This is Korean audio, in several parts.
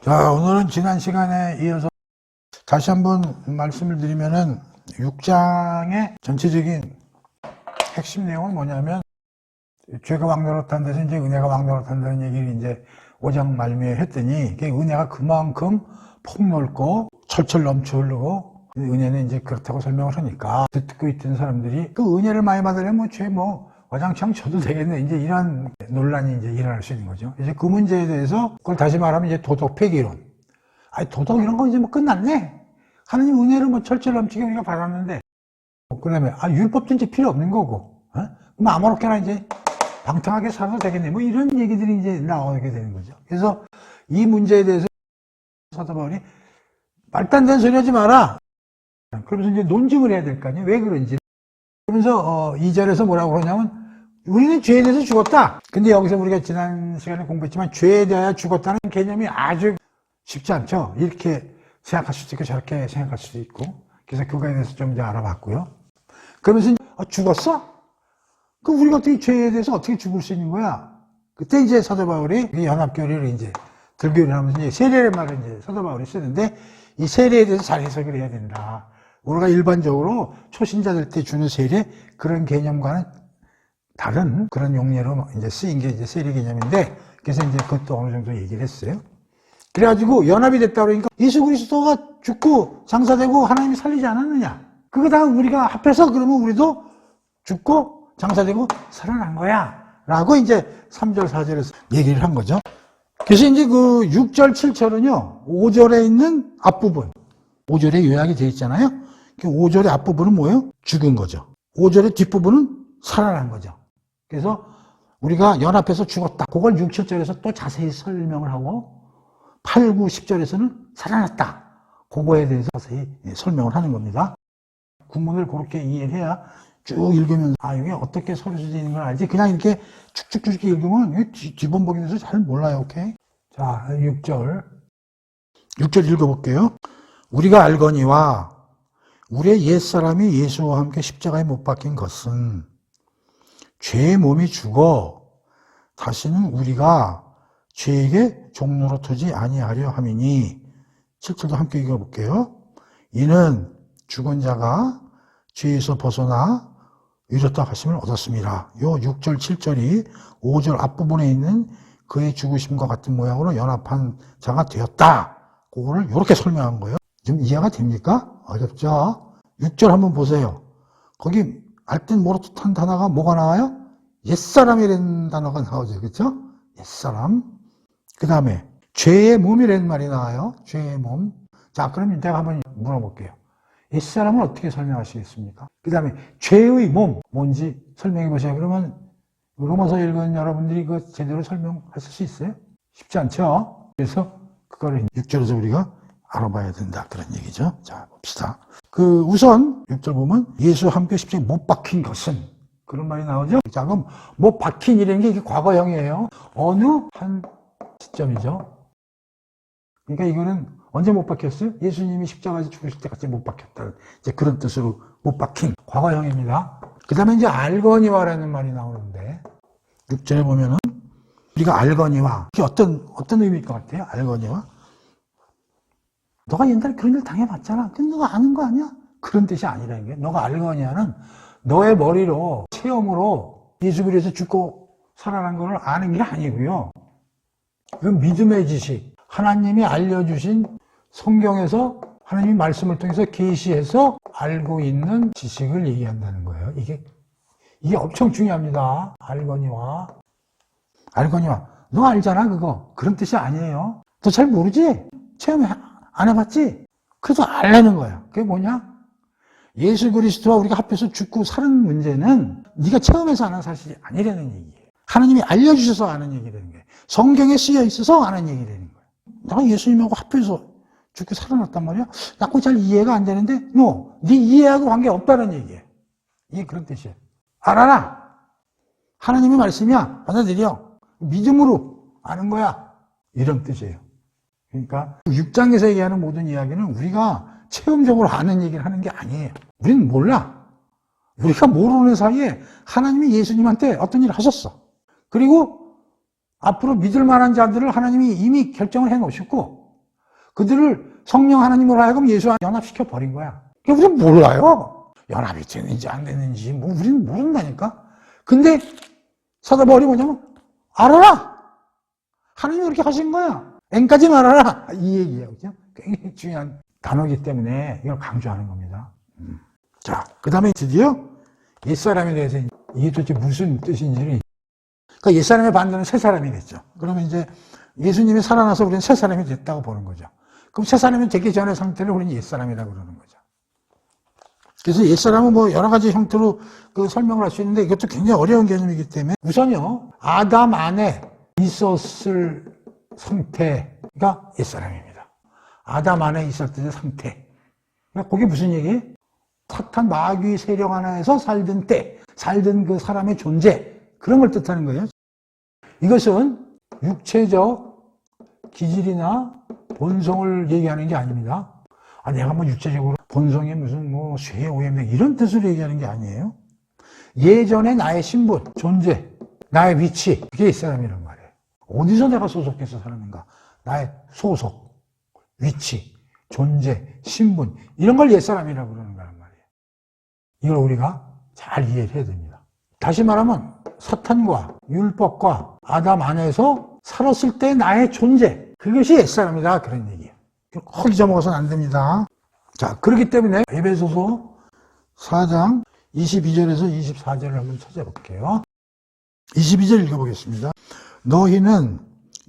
자, 오늘은 지난 시간에 이어서 다시 한번 말씀을 드리면은 6장의 전체적인 핵심 내용은 뭐냐면, 죄가 왕노릇한 데서 이제 은혜가 왕노릇한다는 얘기를 이제 5장 말미에 했더니, 은혜가 그만큼 폭넓고 철철 넘쳐 흐르고, 은혜는 이제 그렇다고 설명을 하니까, 듣고 있던 사람들이 그 은혜를 많이 받으려면 죄 와장창 쳐도 되겠네. 이제 이런 논란이 이제 일어날 수 있는 거죠. 이제 그 문제에 대해서, 그걸 다시 말하면 이제 도덕 폐기론. 아니, 도덕 이런 거 이제 끝났네. 하느님 은혜를 철철 넘치게 우리가 받았는데, 그 다음에, 율법도 이제 필요 없는 거고, 그럼 아무렇게나 이제 방탕하게 살아도 되겠네. 이런 얘기들이 이제 나오게 되는 거죠. 그래서 이 문제에 대해서 사도 바울이 말도 안 되는 소리 하지 마라. 그러면서 이제 논증을 해야 될 거 아니에요. 왜 그런지. 그러면서 2절에서 뭐라고 그러냐면, 우리는 죄에 대해서 죽었다. 근데 여기서 우리가 지난 시간에 공부했지만, 죄에 대하여 죽었다는 개념이 아주 쉽지 않죠. 이렇게 생각할 수도 있고 저렇게 생각할 수도 있고. 그래서 그거에 대해서 좀 이제 알아봤고요. 그러면서 죽었어? 그럼 우리가 어떻게 죄에 대해서 어떻게 죽을 수 있는 거야? 그때 이제 사도 바울이 연합교리를 이제 들교를 하면서 이제 세례의 말을 이제 사도 바울이 쓰는데, 이 세례에 대해서 잘 해석을 해야 된다. 우리가 일반적으로 초신자들 때 주는 세례, 그런 개념과는 다른 그런 용례로 이제 쓰인 게 이제 세례 개념인데, 그래서 이제 그것도 어느 정도 얘기를 했어요. 그래가지고 연합이 됐다 그러니까 예수 그리스도가 죽고 장사되고 하나님이 살리지 않았느냐? 그거 다 우리가 합해서 그러면 우리도 죽고 장사되고 살아난 거야. 라고 이제 3절, 4절에서 얘기를 한 거죠. 그래서 이제 그 6절, 7절은요, 5절에 있는 앞부분, 5절에 요약이 되어 있잖아요. 5절의 앞부분은 뭐예요? 죽은 거죠. 5절의 뒷부분은 살아난 거죠. 그래서 우리가 연합해서 죽었다. 그걸 6, 7절에서 또 자세히 설명을 하고, 8, 9, 10절에서는 살아났다. 그거에 대해서 자세히 설명을 하는 겁니다. 구문을 그렇게 이해를 해야 쭉 읽으면서, 이게 어떻게 서술되는 걸 알지? 그냥 이렇게 축축축 읽으면 뒤범벅이면서 잘 몰라요, 오케이? 자, 6절. 6절 읽어볼게요. 우리가 알거니와 우리의 옛사람이 예수와 함께 십자가에 못 박힌 것은 죄의 몸이 죽어 다시는 우리가 죄에게 종로로 두지 아니하려 함이니. 7절도 함께 읽어볼게요. 이는 죽은 자가 죄에서 벗어나 의롭다 하심을 얻었습니다. 요 6절, 7절이 5절 앞부분에 있는 그의 죽으심과 같은 모양으로 연합한 자가 되었다. 그거를 이렇게 설명한 거예요. 좀 이해가 됩니까? 어렵죠? 6절 한번 보세요. 거기 알듯 모르듯한 단어가 뭐가 나와요? 옛사람이라는 단어가 나오죠. 그렇죠? 옛사람. 그 다음에 죄의 몸이라는 말이 나와요. 죄의 몸. 자, 그럼 제가 한번 물어볼게요. 옛사람을 어떻게 설명하시겠습니까? 그 다음에 죄의 몸, 뭔지 설명해 보세요. 그러면 로마서 읽은 여러분들이 그거 제대로 설명하실 수 있어요? 쉽지 않죠? 그래서 그거를 6절에서 우리가 알아봐야 된다. 그런 얘기죠. 자, 봅시다. 우선 6절 보면 예수와 함께 십자가에 못 박힌 것은, 그런 말이 나오죠? 자, 그럼 못 박힌이라는 게 이게 과거형이에요. 어느 한 시점이죠. 그러니까 이거는 언제 못 박혔어요? 예수님이 십자가에서 죽으실 때까지 못 박혔다. 이제 그런 뜻으로 못 박힌 과거형입니다. 그 다음에 이제 알거니와라는 말이 나오는데, 6절에 보면은 우리가 알거니와, 이게 어떤 의미일 것 같아요? 알거니와? 너가 옛날에 그런 일 당해봤잖아. 근데 너가 아는 거 아니야? 그런 뜻이 아니라는 게, 너가 알거니와는 너의 머리로, 체험으로 예수 그리스도 죽고 살아난 걸 아는 게 아니고요. 그건 믿음의 지식. 하나님이 알려주신 성경에서 하나님이 말씀을 통해서 계시해서 알고 있는 지식을 얘기한다는 거예요. 이게 엄청 중요합니다. 알거니와. 너 알잖아, 그거. 그런 뜻이 아니에요. 너 잘 모르지? 체험 안 해봤지? 그래도 알라는 거야. 그게 뭐냐? 예수 그리스도와 우리가 합해서 죽고 사는 문제는 네가 체험해서 아는 사실이 아니라는 얘기예요. 하나님이 알려주셔서 아는 얘기라는 거예요. 성경에 쓰여 있어서 아는 얘기라는 거예요. 내가 예수님하고 합해서 죽고 살아났단 말이야? 나 그거 잘 이해가 안 되는데? 네 이해하고 관계없다는 얘기예요. 이게 그런 뜻이에요. 알아라! 하나님의 말씀이야. 받아들여. 믿음으로 아는 거야. 이런 뜻이에요. 그러니까 6장에서 얘기하는 모든 이야기는 우리가 체험적으로 아는 얘기를 하는 게 아니에요. 우리는 몰라. 우리가 모르는 사이에 하나님이 예수님한테 어떤 일을 하셨어. 그리고 앞으로 믿을 만한 자들을 하나님이 이미 결정을 해 놓으셨고, 그들을 성령 하나님으로 하여금 예수와 연합시켜 버린 거야. 우리는 몰라요. 연합이 되는지 안 되는지 뭐 우리는 모른다니까. 근데 사도바울이 뭐냐면 알아라. 하나님이 그렇게 하신 거야. N까지 말아라. 이 얘기예요. 그죠? 굉장히 중요한 단어이기 때문에 이걸 강조하는 겁니다. 자, 그 다음에 드디어 옛사람에 대해서 이게 도대체 무슨 뜻인지를. 그러니까 옛사람의 반대는 새사람이 됐죠. 그러면 이제 예수님이 살아나서 우리는 새사람이 됐다고 보는 거죠. 그럼 새사람이 되기 전의 상태를 우리는 옛사람이라고 그러는 거죠. 그래서 옛사람은 뭐 여러 가지 형태로 그 설명을 할 수 있는데 이것도 굉장히 어려운 개념이기 때문에 우선요, 아담 안에 있었을 상태가 옛사람입니다. 아담 안에 있었을 상태. 그러니까 그게 무슨 얘기예요? 사탄 마귀 세력 안에서 살던 때, 살던 그 사람의 존재, 그런 걸 뜻하는 거예요. 이것은 육체적 기질이나 본성을 얘기하는 게 아닙니다. 내가 뭐 육체적으로 본성이 무슨 뭐 쇠, 오염 이런 뜻으로 얘기하는 게 아니에요. 예전에 나의 신분, 존재, 나의 위치, 그게 옛사람이란 말이에요. 어디서 내가 소속해서 사는가? 나의 소속, 위치, 존재, 신분, 이런 걸 옛사람이라고 그러는 거란 말이에요. 이걸 우리가 잘 이해를 해야 됩니다. 다시 말하면 사탄과 율법과 아담 안에서 살았을 때 나의 존재, 그것이 옛사람이다, 그런 얘기예요. 꼭 잊어먹어서는 안 됩니다. 자, 그렇기 때문에 에베소서 4장 22절에서 24절을 한번 찾아볼게요. 22절 읽어보겠습니다. 너희는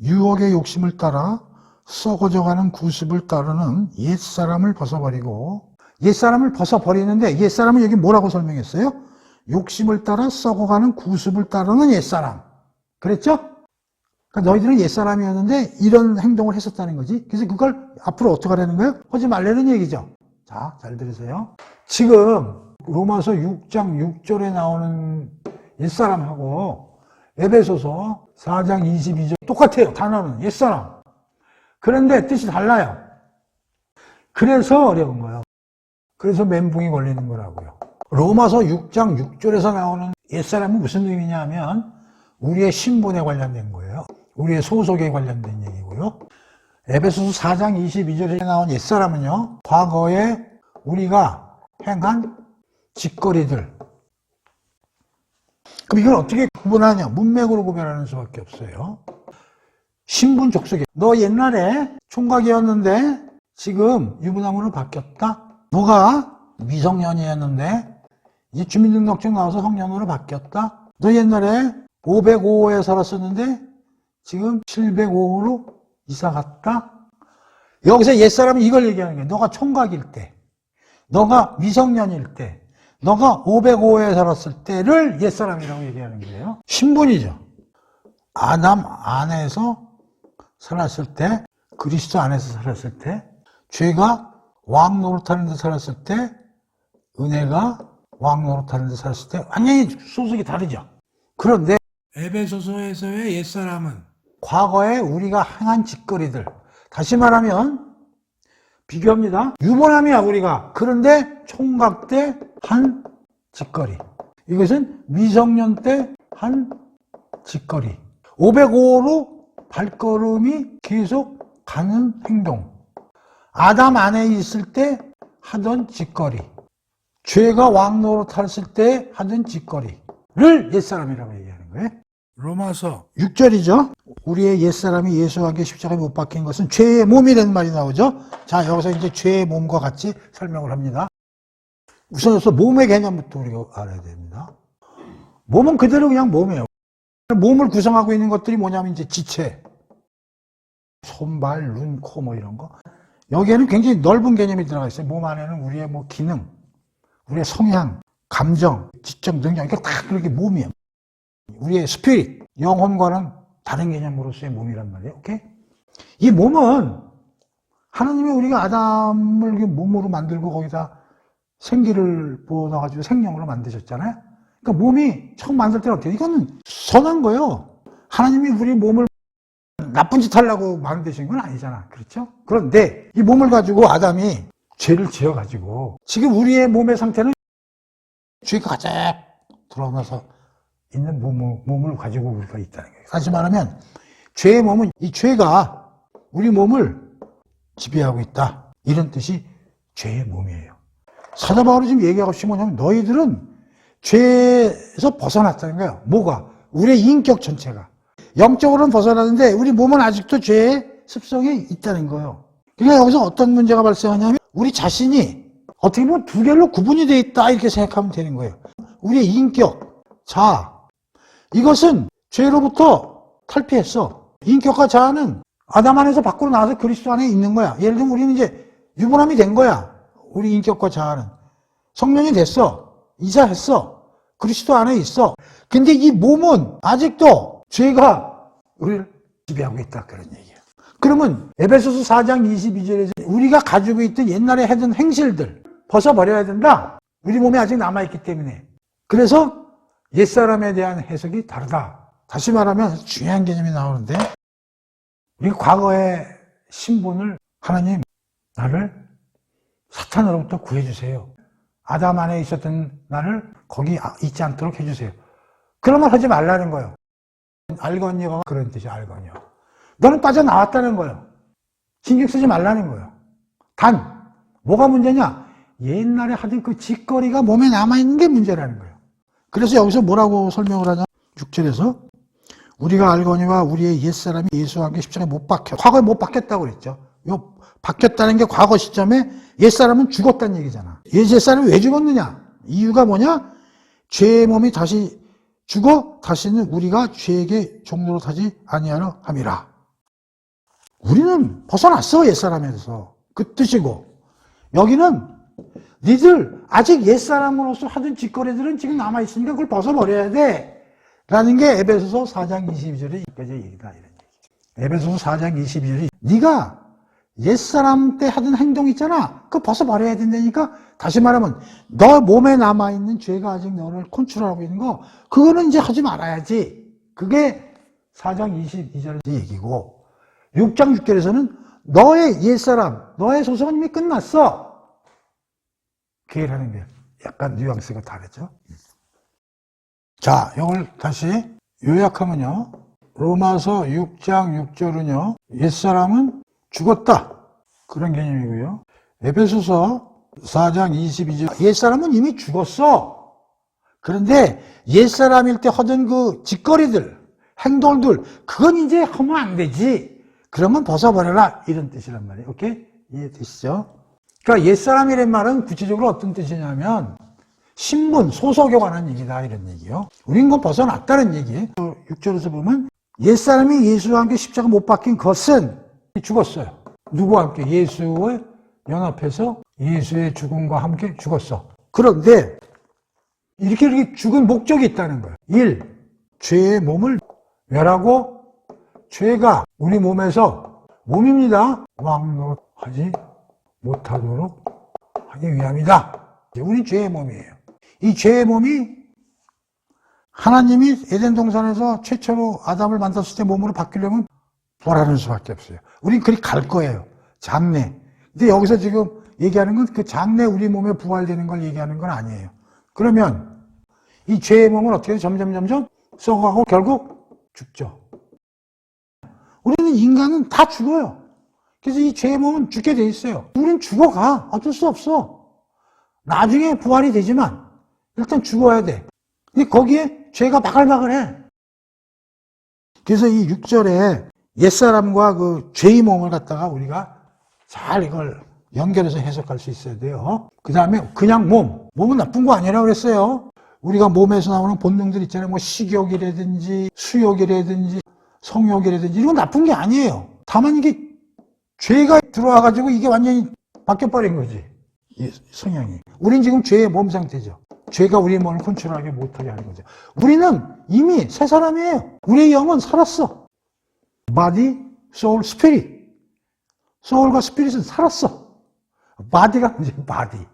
유혹의 욕심을 따라 썩어져가는 구습을 따르는 옛사람을 벗어버리고, 옛사람을 벗어버리는데 옛사람은 여기 뭐라고 설명했어요? 욕심을 따라 썩어가는 구습을 따르는 옛사람. 그랬죠? 그러니까 너희들은 옛사람이었는데 이런 행동을 했었다는 거지. 그래서 그걸 앞으로 어떻게 하라는 거예요? 하지 말라는 얘기죠. 자, 잘 들으세요. 지금 로마서 6장 6절에 나오는 옛사람하고 에베소서 4장 22절 똑같아요. 단어는 옛사람. 그런데 뜻이 달라요. 그래서 어려운 거예요. 그래서 멘붕이 걸리는 거라고요. 로마서 6장 6절에서 나오는 옛사람은 무슨 의미냐 하면 우리의 신분에 관련된 거예요. 우리의 소속에 관련된 얘기고요. 에베소서 4장 22절에 나온 옛사람은요, 과거에 우리가 행한 짓거리들. 그럼 이걸 어떻게 구분하냐? 문맥으로 구별하는 수밖에 없어요. 신분 족속에. 너 옛날에 총각이었는데 지금 유부남으로 바뀌었다? 너가 미성년이었는데 이제 주민등록증 나와서 성년으로 바뀌었다? 너 옛날에 505호에 살았었는데 지금 705호로 이사 갔다? 여기서 옛사람은 이걸 얘기하는 거예요. 너가 총각일 때, 너가 미성년일 때, 너가 505호에 살았을 때를 옛사람이라고 얘기하는 거예요. 신분이죠. 아담 안에서 살았을 때, 그리스도 안에서 살았을 때, 죄가 왕 노릇하는 데 살았을 때, 은혜가 왕 노릇하는 데 살았을 때 완전히 소속이 다르죠. 그런데 에베소서에서의 옛사람은 과거에 우리가 행한 짓거리들, 다시 말하면 비교합니다. 유부남이야 우리가. 그런데 총각 때 한 짓거리, 이것은 미성년 때 한 짓거리, 505호로 발걸음이 계속 가는 행동, 아담 안에 있을 때 하던 짓거리, 죄가 왕 노릇했을 때 하던 짓거리를 옛사람이라고 얘기하는 거예요. 로마서 6절이죠. 우리의 옛사람이 예수와 함께 십자가에 못 박힌 것은 죄의 몸이라는 말이 나오죠. 자, 여기서 이제 죄의 몸과 같이 설명을 합니다. 우선에서 몸의 개념부터 우리가 알아야 됩니다. 몸은 그대로 그냥 몸이에요. 몸을 구성하고 있는 것들이 뭐냐면 이제 지체, 손, 발, 눈, 코 뭐 이런 거. 여기에는 굉장히 넓은 개념이 들어가 있어요. 몸 안에는 우리의 뭐 기능, 우리의 성향, 감정, 지적 능력, 이게 다 그렇게 몸이에요. 우리의 스피릿, 영혼과는 다른 개념으로서의 몸이란 말이에요. 오케이? 이 몸은 하나님이 우리가 아담을 몸으로 만들고 거기다 생기를 부어놔가지고 생명으로 만드셨잖아요. 그러니까 몸이 처음 만들 때는 어때요? 이거는 선한 거예요. 하나님이 우리 몸을 나쁜 짓 하려고 만드신 건 아니잖아. 그렇죠? 그런데 이 몸을 가지고 아담이 죄를 지어가지고 지금 우리의 몸의 상태는 죄가 가득 드러나서 있는 몸을 가지고 우리가 있다는 거예요. 다시 말하면 죄의 몸은 이 죄가 우리 몸을 지배하고 있다. 이런 뜻이 죄의 몸이에요. 사도 바울이 지금 얘기하고 싶은 뭐냐면 너희들은 죄에서 벗어났다는 거예요. 뭐가? 우리의 인격 전체가. 영적으로는 벗어났는데 우리 몸은 아직도 죄의 습성이 있다는 거예요. 그러니까 여기서 어떤 문제가 발생하냐면 우리 자신이 어떻게 보면 두 개로 구분이 되어 있다 이렇게 생각하면 되는 거예요. 우리의 인격, 자아. 이것은 죄로부터 탈피했어. 인격과 자아는 아담 안에서 밖으로 나와서 그리스도 안에 있는 거야. 예를 들면 우리는 이제 유부남이 된 거야. 우리 인격과 자아는. 성년이 됐어. 이사했어. 그리스도 안에 있어. 근데 이 몸은 아직도 죄가 우리를 지배하고 있다. 그런 얘기예요. 그러면 에베소서 4장 22절에서 우리가 가지고 있던 옛날에 하던 행실들 벗어버려야 된다. 우리 몸에 아직 남아있기 때문에. 그래서 옛사람에 대한 해석이 다르다. 다시 말하면 중요한 개념이 나오는데 우리 과거의 신분을 하나님 나를 사탄으로부터 구해주세요. 아담 안에 있었던 나를 거기 있지 않도록 해주세요. 그런 말 하지 말라는 거예요. 알거니어가 그런 뜻이 알거니어. 너는 빠져나왔다는 거예요. 신경 쓰지 말라는 거예요. 단 뭐가 문제냐? 옛날에 하던 그 짓거리가 몸에 남아있는 게 문제라는 거예요. 그래서 여기서 뭐라고 설명을 하냐? 6절에서 우리가 알거니와 우리의 옛사람이 예수와 함께 십자가에 못 박혀. 과거에 못 박혔다고 그랬죠. 요 박혔다는 게 과거 시점에 옛사람은 죽었다는 얘기잖아. 옛사람이 왜 죽었느냐? 이유가 뭐냐? 죄의 몸이 다시 죽어 다시는 우리가 죄에게 종로로 타지 아니하려 함이라. 우리는 벗어났어, 옛사람에서. 그 뜻이고. 여기는 니들 아직 옛사람으로서 하던 짓거리들은 지금 남아있으니까 그걸 벗어버려야 돼. 라는 게 에베소서 4장 22절의 여기까지 얘기다. 이런 얘기. 에베소서 4장 22절이 네가 옛사람 때 하던 행동 있잖아. 그거 벗어버려야 된다니까. 다시 말하면 너 몸에 남아있는 죄가 아직 너를 컨트롤하고 있는 거 그거는 이제 하지 말아야지. 그게 4장 22절의 얘기고 6장 6절에서는 너의 옛사람, 너의 소송은 이미 끝났어. 그 얘기를 하는 게 약간 뉘앙스가 다르죠. 자, 이걸 다시 요약하면요. 로마서 6장 6절은요. 옛사람은 죽었다. 그런 개념이고요. 에베소서 4장 22절. 옛사람은 이미 죽었어. 그런데 옛사람일 때 하던 그 짓거리들, 행동들, 그건 이제 하면 안 되지. 그러면 벗어버려라. 이런 뜻이란 말이에요. 오케이? 이해되시죠? 그러니까 옛사람이란 말은 구체적으로 어떤 뜻이냐면 신분, 소속에 관한 얘기다 이런 얘기요. 우린 그건 벗어났다는 얘기예요. 6절에서 보면 옛사람이 예수와 함께 십자가 못 박힌 것은 죽었어요. 누구와 함께? 예수의 연합해서 예수의 죽음과 함께 죽었어. 그런데 이렇게 죽은 목적이 있다는 거예요. 1. 죄의 몸을 멸하고 죄가 우리 몸에서 몸입니다. 왕노릇하지 못하도록 하기 위함이다. 우리 죄의 몸이에요. 이 죄의 몸이 하나님이 에덴 동산에서 최초로 아담을 만들었을 때 몸으로 바뀌려면 부활하는 수밖에 없어요. 우린 그리 갈 거예요. 장래. 근데 여기서 지금 얘기하는 건 그 장래 우리 몸에 부활되는 걸 얘기하는 건 아니에요. 그러면 이 죄의 몸은 어떻게 해요? 점점 썩어가고 결국 죽죠. 우리는 인간은 다 죽어요. 그래서 이 죄의 몸은 죽게 돼 있어요. 우린 죽어가. 어쩔 수 없어. 나중에 부활이 되지만 일단 죽어야 돼. 근데 거기에 죄가 바글바글해. 그래서 이 6절에 옛사람과 그 죄의 몸을 갖다가 우리가 잘 이걸 연결해서 해석할 수 있어야 돼요. 그 다음에 그냥 몸은 나쁜 거 아니라고 그랬어요. 우리가 몸에서 나오는 본능들 있잖아요. 뭐 식욕이라든지 수욕이라든지 성욕이라든지 이런 건 나쁜 게 아니에요. 다만 이게 죄가 들어와가지고 이게 완전히 바뀌어버린 거지. 이 성향이. 우린 지금 죄의 몸 상태죠. 죄가 우리의 몸을 컨트롤하게 못하게 하는 거죠. 우리는 이미 새 사람이에요. 우리의 영은 살았어. body, soul, spirit. soul과 spirit은 살았어. body가 이제 body.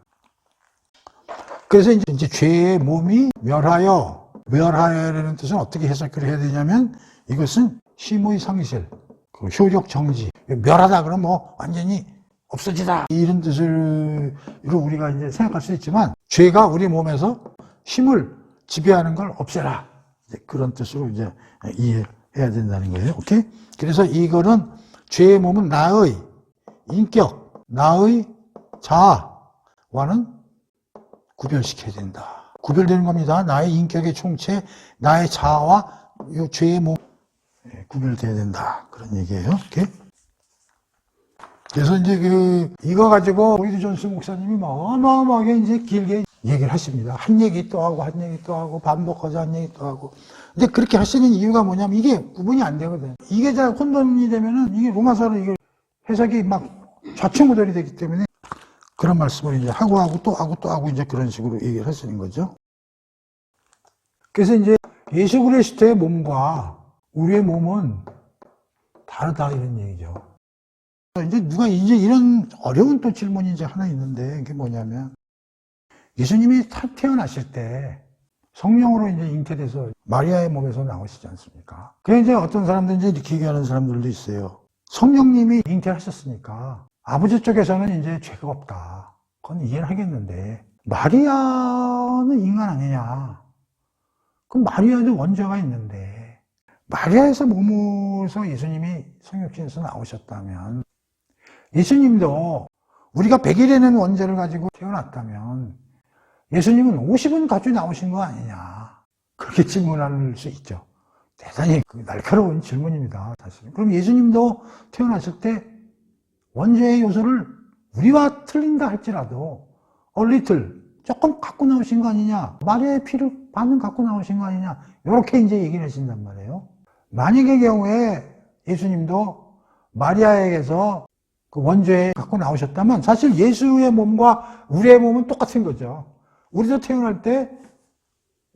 그래서 이제 죄의 몸이 멸하여라는 뜻은 어떻게 해석을 해야 되냐면 이것은 힘의 상실, 그 효력 정지. 멸하다 그러면 뭐 완전히 없어지다 이런 뜻으로 우리가 이제 생각할 수 있지만 죄가 우리 몸에서 힘을 지배하는 걸 없애라 이제 그런 뜻으로 이제 이해해야 된다는 거예요. 오케이? 그래서 이거는 죄의 몸은 나의 인격, 나의 자아와는 구별시켜야 된다. 구별되는 겁니다. 나의 인격의 총체, 나의 자아와 이 죄의 몸 구별돼야 된다. 그런 얘기예요. 이렇게. 그래서 이제 이거 가지고 로이드 존스 목사님이 어마어마하게 이제 길게 얘기를 하십니다. 한 얘기 또 하고, 한 얘기 또 하고, 반복해서 한 얘기 또 하고. 근데 그렇게 하시는 이유가 뭐냐면 이게 구분이 안 되거든. 이게 다 혼돈이 되면은 이게 로마서로 이게 해석이 막 좌충우돌이 되기 때문에 그런 말씀을 이제 하고 또 하고 이제 그런 식으로 얘기를 하시는 거죠. 그래서 이제 예수 그리스도의 몸과 우리의 몸은 다르다 이런 얘기죠. 이제 이런 어려운 또 질문이 이제 하나 있는데 그게 뭐냐면 예수님이 태어나실 때 성령으로 이제 잉태돼서 마리아의 몸에서 나오시지 않습니까? 그래 이제 어떤 사람들은 이제 이렇게 얘기하는 사람들도 있어요. 성령님이 잉태하셨으니까 아버지 쪽에서는 이제 죄가 없다. 그건 이해는 하겠는데 마리아는 인간 아니냐? 그럼 마리아도 원죄가 있는데 마리아에서 몸에서 예수님이 성육신에서 나오셨다면 예수님도 우리가 100일에는 원죄를 가지고 태어났다면 예수님은 50은 가지고 나오신 거 아니냐? 그렇게 질문할 수 있죠. 대단히 날카로운 질문입니다. 사실. 그럼 예수님도 태어났을 때 원죄의 요소를 우리와 틀린다 할지라도 조금 갖고 나오신 거 아니냐? 마리아의 피를 반은 갖고 나오신 거 아니냐? 이렇게 이제 얘기를 하신단 말이에요. 만약의 경우에 예수님도 마리아에게서 그 원죄에 갖고 나오셨다면 사실 예수의 몸과 우리의 몸은 똑같은 거죠. 우리도 태어날 때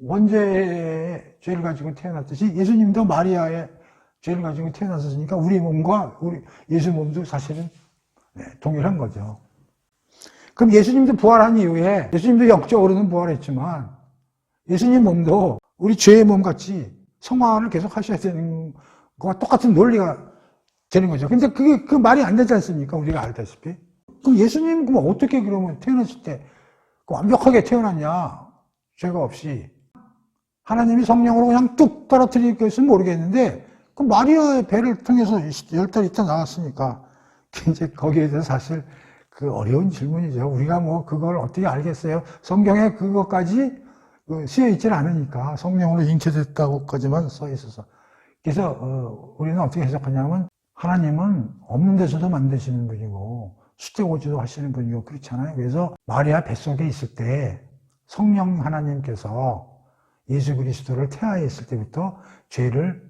원죄의 죄를 가지고 태어났듯이 예수님도 마리아의 죄를 가지고 태어났으니까 우리 몸과 예수 몸도 사실은 동일한 거죠. 그럼 예수님도 부활한 이후에 예수님도 영적으로는 부활했지만 예수님 몸도 우리 죄의 몸 같이 성화를 계속 하셔야 되는 것과 똑같은 논리가 되는 거죠. 근데 그 말이 안 되지 않습니까? 우리가 알다시피. 그럼 예수님 그럼 어떻게 그러면 태어났을 때 완벽하게 태어났냐? 죄가 없이. 하나님이 성령으로 그냥 뚝 떨어뜨릴 것은 모르겠는데 그 마리아의 배를 통해서 10달 있다 나왔으니까 이제 거기에 대해서 사실 그 어려운 질문이죠. 우리가 그걸 어떻게 알겠어요? 성경에 그것까지 쓰여 있질 않으니까 성령으로 잉태됐다고까지만 써 있어서. 그래서 우리는 어떻게 해석하냐면 하나님은 없는 데서도 만드시는 분이고 수태고지도 하시는 분이고 그렇잖아요. 그래서 마리아 뱃속에 있을 때 성령 하나님께서 예수 그리스도를 태아했을 때부터 죄를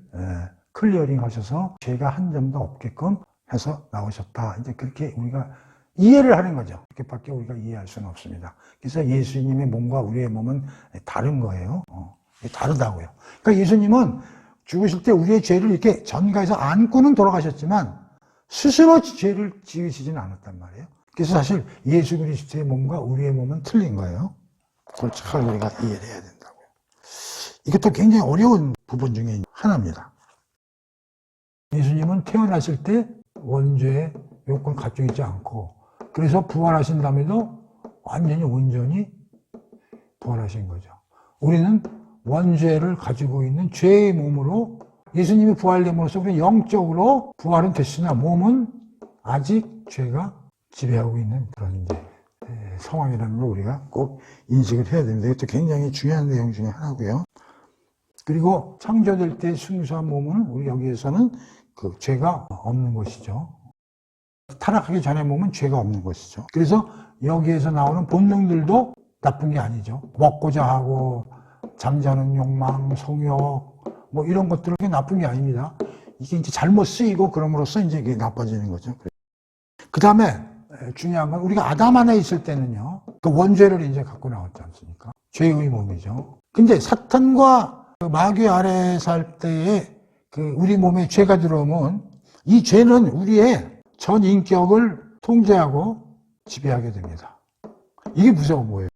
클리어링 하셔서 죄가 한 점도 없게끔 해서 나오셨다. 이제 그렇게 우리가 이해를 하는 거죠. 그렇게밖에 우리가 이해할 수는 없습니다. 그래서 예수님의 몸과 우리의 몸은 다른 거예요. 다르다고요. 그러니까 예수님은 죽으실 때 우리의 죄를 이렇게 전가해서 안고는 돌아가셨지만 스스로 죄를 지으시지는 않았단 말이에요. 그래서 사실 예수 그리스도의 몸과 우리의 몸은 틀린 거예요. 그걸 잘 우리가 이해를 해야 된다고요. 이것도 굉장히 어려운 부분 중에 하나입니다. 예수님은 태어나실 때 원죄의 요건을 가지고 있지 않고 그래서 부활하신 다음에도 완전히 온전히 부활하신 거죠. 우리는 원죄를 가지고 있는 죄의 몸으로 예수님이 부활됨으로써 우리는 영적으로 부활은 됐으나 몸은 아직 죄가 지배하고 있는 그런 이제 상황이라는 걸 우리가 꼭 인식을 해야 됩니다. 이것도 굉장히 중요한 내용 중에 하나고요. 그리고 창조될 때 순수한 몸은 우리 여기에서는 그 죄가 없는 것이죠. 타락하기 전의 몸은 죄가 없는 것이죠. 그래서 여기에서 나오는 본능들도 나쁜 게 아니죠. 먹고자 하고 잠자는 욕망, 성욕 이런 것들은 나쁜 게 아닙니다. 이게 이제 잘못 쓰이고 그럼으로써 이제 이게 나빠지는 거죠. 그 다음에 중요한 건 우리가 아담 안에 있을 때는요, 그 원죄를 이제 갖고 나왔지 않습니까? 죄의 몸이죠. 근데 사탄과 그 마귀 아래 살 때에 그 우리 몸에 죄가 들어오면 이 죄는 우리의 전 인격을 통제하고 지배하게 됩니다. 이게 무서운 거예요.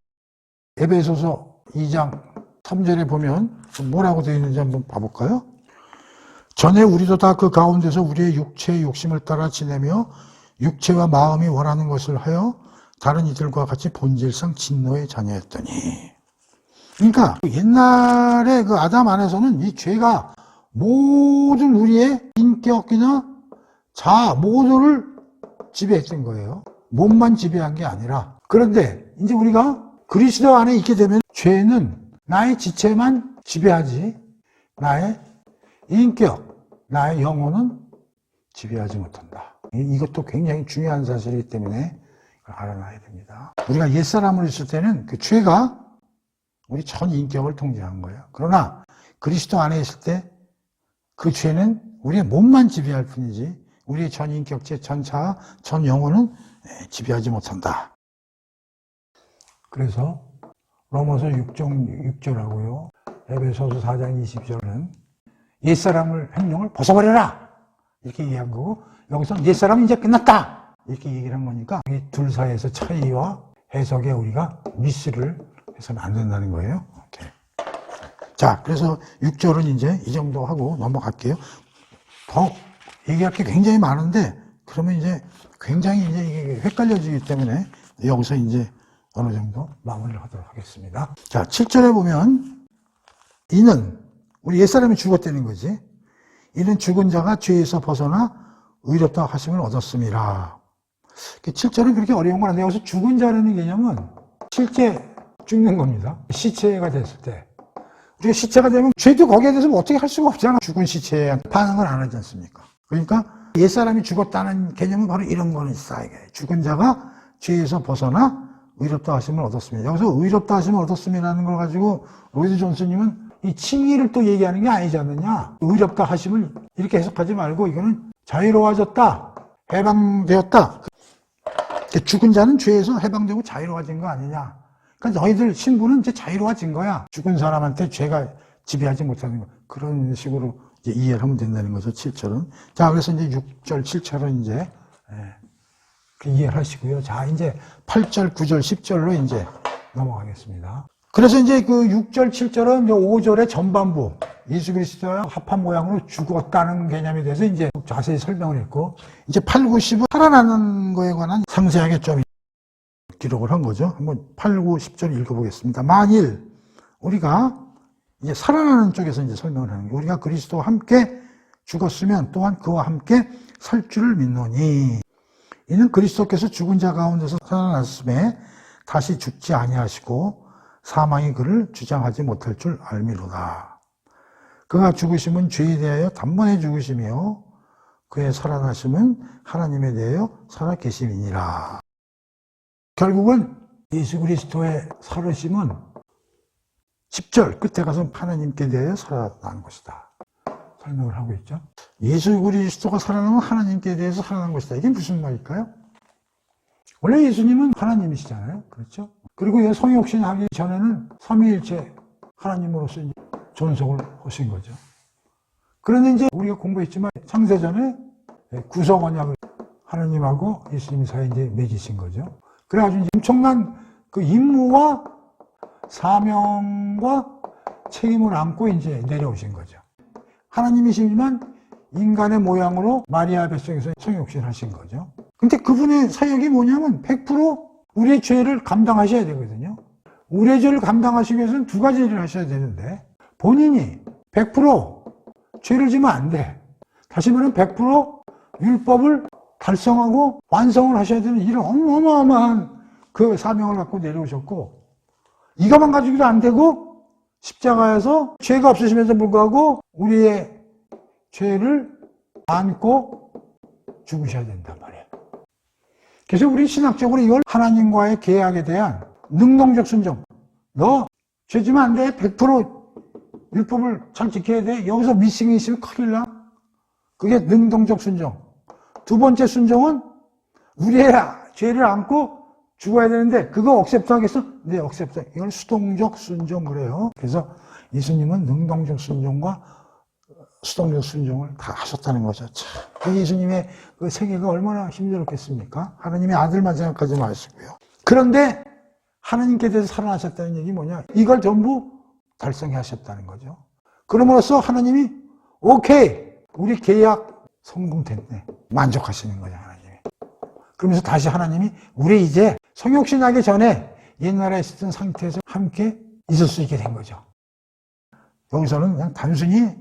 에베소서 2장 3절에 보면 뭐라고 되어 있는지 한번 봐볼까요? 전에 우리도 다 그 가운데서 우리의 육체의 욕심을 따라 지내며 육체와 마음이 원하는 것을 하여 다른 이들과 같이 본질상 진노의 자녀였더니. 그러니까 옛날에 그 아담 안에서는 이 죄가 모든 우리의 인격이나 자아 모두를 지배했던 거예요. 몸만 지배한 게 아니라. 그런데 이제 우리가 그리스도 안에 있게 되면 죄는 나의 지체만 지배하지 나의 인격, 나의 영혼은 지배하지 못한다. 이것도 굉장히 중요한 사실이기 때문에 알아놔야 됩니다. 우리가 옛사람으로 있을 때는 그 죄가 우리 전 인격을 통제한 거예요. 그러나 그리스도 안에 있을 때 그 죄는 우리의 몸만 지배할 뿐이지 우리의 전 인격체, 전 자아, 전 영혼은 지배하지 못한다. 그래서 로마서 6절하고요. 에베소서 4장 20절은 옛사람을 행동을 벗어버려라 이렇게 얘기한 거고 여기서 옛사람은 이제 끝났다 이렇게 얘기를 한 거니까 이 둘 사이에서 차이와 해석에 우리가 미스를 해서는 안 된다는 거예요. 이렇게. 자, 그래서 6절은 이제 이 정도 하고 넘어갈게요. 더 얘기할 게 굉장히 많은데 그러면 이제 굉장히 이제 이게 헷갈려지기 때문에 여기서 이제 어느 정도 마무리를 하도록 하겠습니다. 자, 7절에 보면 이는 우리 옛사람이 죽었다는 거지. 이는 죽은 자가 죄에서 벗어나 의롭다 하심을 얻었음이라. 7절은 그렇게 어려운 건 아닌데 여기서 죽은 자라는 개념은 실제 죽는 겁니다. 시체가 됐을 때. 우리가 시체가 되면 죄도 거기에 대해서 뭐 어떻게 할 수가 없잖아. 죽은 시체에 반응을 안 하지 않습니까? 그러니까 옛사람이 죽었다는 개념은 바로 이런 거는 있어요. 죽은 자가 죄에서 벗어나 의롭다 하심을 얻었습니다. 여기서 의롭다 하심을 얻었음이라는 걸 가지고 로이드 존스님은 이 칭의를 또 얘기하는 게 아니지 않느냐. 의롭다 하심을 이렇게 해석하지 말고 이거는 자유로워졌다, 해방되었다. 죽은 자는 죄에서 해방되고 자유로워진 거 아니냐. 그러니까 너희들 신부는 이제 자유로워진 거야. 죽은 사람한테 죄가 지배하지 못하는 거. 그런 식으로 이제 이해를 하면 된다는 거죠, 7절은. 자, 그래서 이제 6절, 7절은 이제, 이해를 하시고요. 자, 이제 8절, 9절, 10절로 이제 넘어가겠습니다. 그래서 이제 그 6절, 7절은 5절의 전반부, 예수 그리스도와 합한 모양으로 죽었다는 개념에 대해서 이제 자세히 설명을 했고, 이제 8, 9, 10은 살아나는 거에 관한 상세하게 좀 기록을 한 거죠. 한번 8, 9, 10절 읽어보겠습니다. 만일 우리가 이제 살아나는 쪽에서 이제 설명을 하는 거예요. 우리가 그리스도와 함께 죽었으면 또한 그와 함께 살 줄을 믿노니 이는 그리스도께서 죽은 자 가운데서 살아났음에 다시 죽지 아니하시고 사망이 그를 주장하지 못할 줄 알미로다. 그가 죽으심은 죄에 대하여 단번에 죽으시며 그의 살아나심은 하나님에 대하여 살아계심이니라. 결국은 예수 그리스도의 살으심은 10절 끝에 가서 하나님께 대하여 살아난 것이다. 설명을 하고 있죠. 예수 그리스도가 살아나면 하나님께 대해서 살아난 것이다. 이게 무슨 말일까요? 원래 예수님은 하나님이시잖아요. 그렇죠? 그리고 성육신 하기 전에는 삼위일체 하나님으로서 이제 존속을 하신 거죠. 그런데 이제 우리가 공부했지만 창세전에 구속 언약을 하나님하고 예수님 사이에 이제 맺으신 거죠. 그래가지고 이제 엄청난 그 임무와 사명과 책임을 안고 이제 내려오신 거죠. 하나님이시지만 인간의 모양으로 마리아 뱃속에서 성육신을 하신 거죠. 근데 그분의 사역이 뭐냐면 100% 우리의 죄를 감당하셔야 되거든요. 우리의 죄를 감당하시기 위해서는 두 가지 일을 하셔야 되는데 본인이 100% 죄를 지면 안 돼. 다시 말하면 100% 율법을 달성하고 완성을 하셔야 되는 이런 어마어마한 그 사명을 갖고 내려오셨고 이것만 가지고도 안 되고 십자가에서 죄가 없으심에도 불구하고 우리의 죄를 안고 죽으셔야 된단 말이에요. 그래서 우리 신학적으로 이걸 하나님과의 계약에 대한 능동적 순종. 너 죄 지면 안 돼. 100% 율법을 잘 지켜야 돼. 여기서 미싱이 있으면 큰일 나. 그게 능동적 순종. 두 번째 순종은 우리의 죄를 안고 죽어야 되는데 그거 억셉트 하겠어? 네, 억셉트. 이걸 수동적 순종 그래요. 그래서 예수님은 능동적 순종과 수동적 순종을 다 하셨다는 거죠. 참, 그 예수님의 그 세계가 얼마나 힘들었겠습니까? 하나님의 아들만 생각하지 마시고요. 그런데 하나님께 대해서 살아나셨다는 얘기 뭐냐? 이걸 전부 달성해 하셨다는 거죠. 그럼으로써 하나님이 오케이, 우리 계약 성공됐네. 만족하시는 거죠, 하나님이. 그러면서 다시 하나님이 우리 이제 성육신하기 전에 옛날에 있었던 상태에서 함께 있을 수 있게 된 거죠. 여기서는 그냥 단순히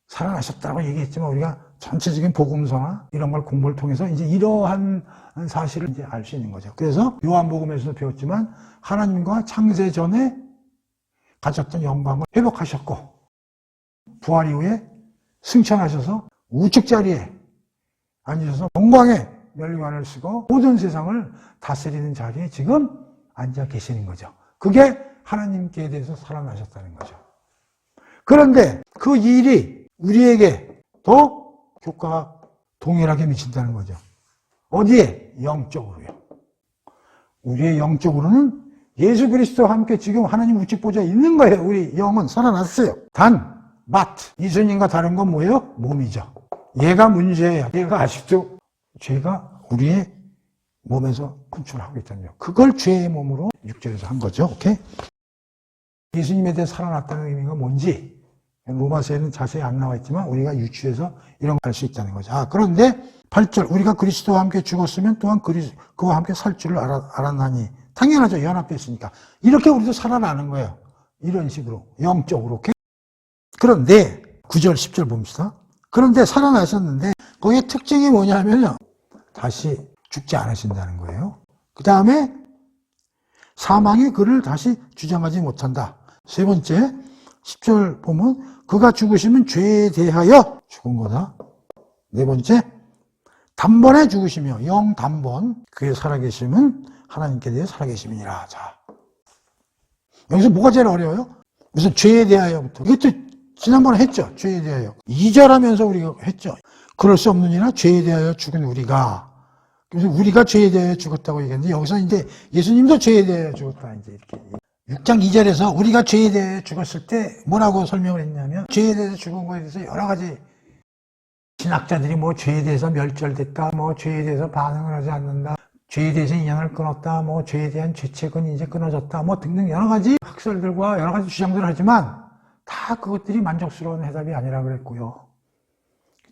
살아나셨다고 얘기했지만 우리가 전체적인 복음서나 이런 걸 공부를 통해서 이제 이러한 사실을 이제 알 수 있는 거죠. 그래서 요한복음에서도 배웠지만 하나님과 창세 전에 가졌던 영광을 회복하셨고 부활 이후에 승천하셔서 우측 자리에 앉으셔서 영광의 멸관을 쓰고 모든 세상을 다스리는 자리에 지금 앉아 계시는 거죠. 그게 하나님께 대해서 살아나셨다는 거죠. 그런데 그 일이 우리에게 더 효과가 동일하게 미친다는 거죠. 어디에? 영적으로요. 우리의 영적으로는 예수 그리스도와 함께 지금 하나님 우측 보좌에 있는 거예요. 우리 영은 살아났어요. 단, 예수님과 다른 건 뭐예요? 몸이죠. 얘가 문제예요. 얘가 아직도 죄가 우리의 몸에서 분출하고 있다는 거예요. 그걸 죄의 몸으로 6절에서 한 거죠. 오케이? 예수님에 대해 살아났다는 의미가 뭔지 로마서에는 자세히 안 나와 있지만 우리가 유추해서 이런 걸 알 수 있다는 거죠. 그런데 8절 우리가 그리스도와 함께 죽었으면 또한 그와 함께 살 줄을 알았나니 당연하죠. 연합됐으니까. 이렇게 우리도 살아나는 거예요. 이런 식으로 영적으로. 오케이? 그런데 9절 10절 봅시다. 그런데 살아나셨는데 거기에 특징이 뭐냐면요. 다시 죽지 않으신다는 거예요. 그 다음에 사망이 그를 다시 주장하지 못한다. 세 번째 10절 보면 그가 죽으시면 죄에 대하여 죽은 거다. 네 번째 단번에 죽으시며 영단번 그의 살아계심은 하나님께 대해 살아계심이니라. 자, 여기서 뭐가 제일 어려워요? 무슨 죄에 대하여부터. 이것도 지난번에 했죠. 죄에 대하여. 2절 하면서 우리가 했죠. 그럴 수 없느니라 죄에 대하여 죽은 우리가. 그래서 우리가 죄에 대하여 죽었다고 얘기했는데 여기서 이제 예수님도 죄에 대하여 죽었다. 이제 이렇게. 6장 2절에서 우리가 죄에 대해 죽었을 때 뭐라고 설명을 했냐면 죄에 대해서 죽은 거에 대해서 여러 가지 신학자들이 뭐 죄에 대해서 멸절됐다, 뭐 죄에 대해서 반응을 하지 않는다, 죄에 대해서 인연을 끊었다, 뭐 죄에 대한 죄책은 이제 끊어졌다, 뭐 등등 여러 가지 학설들과 여러 가지 주장들을 하지만 다 그것들이 만족스러운 해답이 아니라 그랬고요.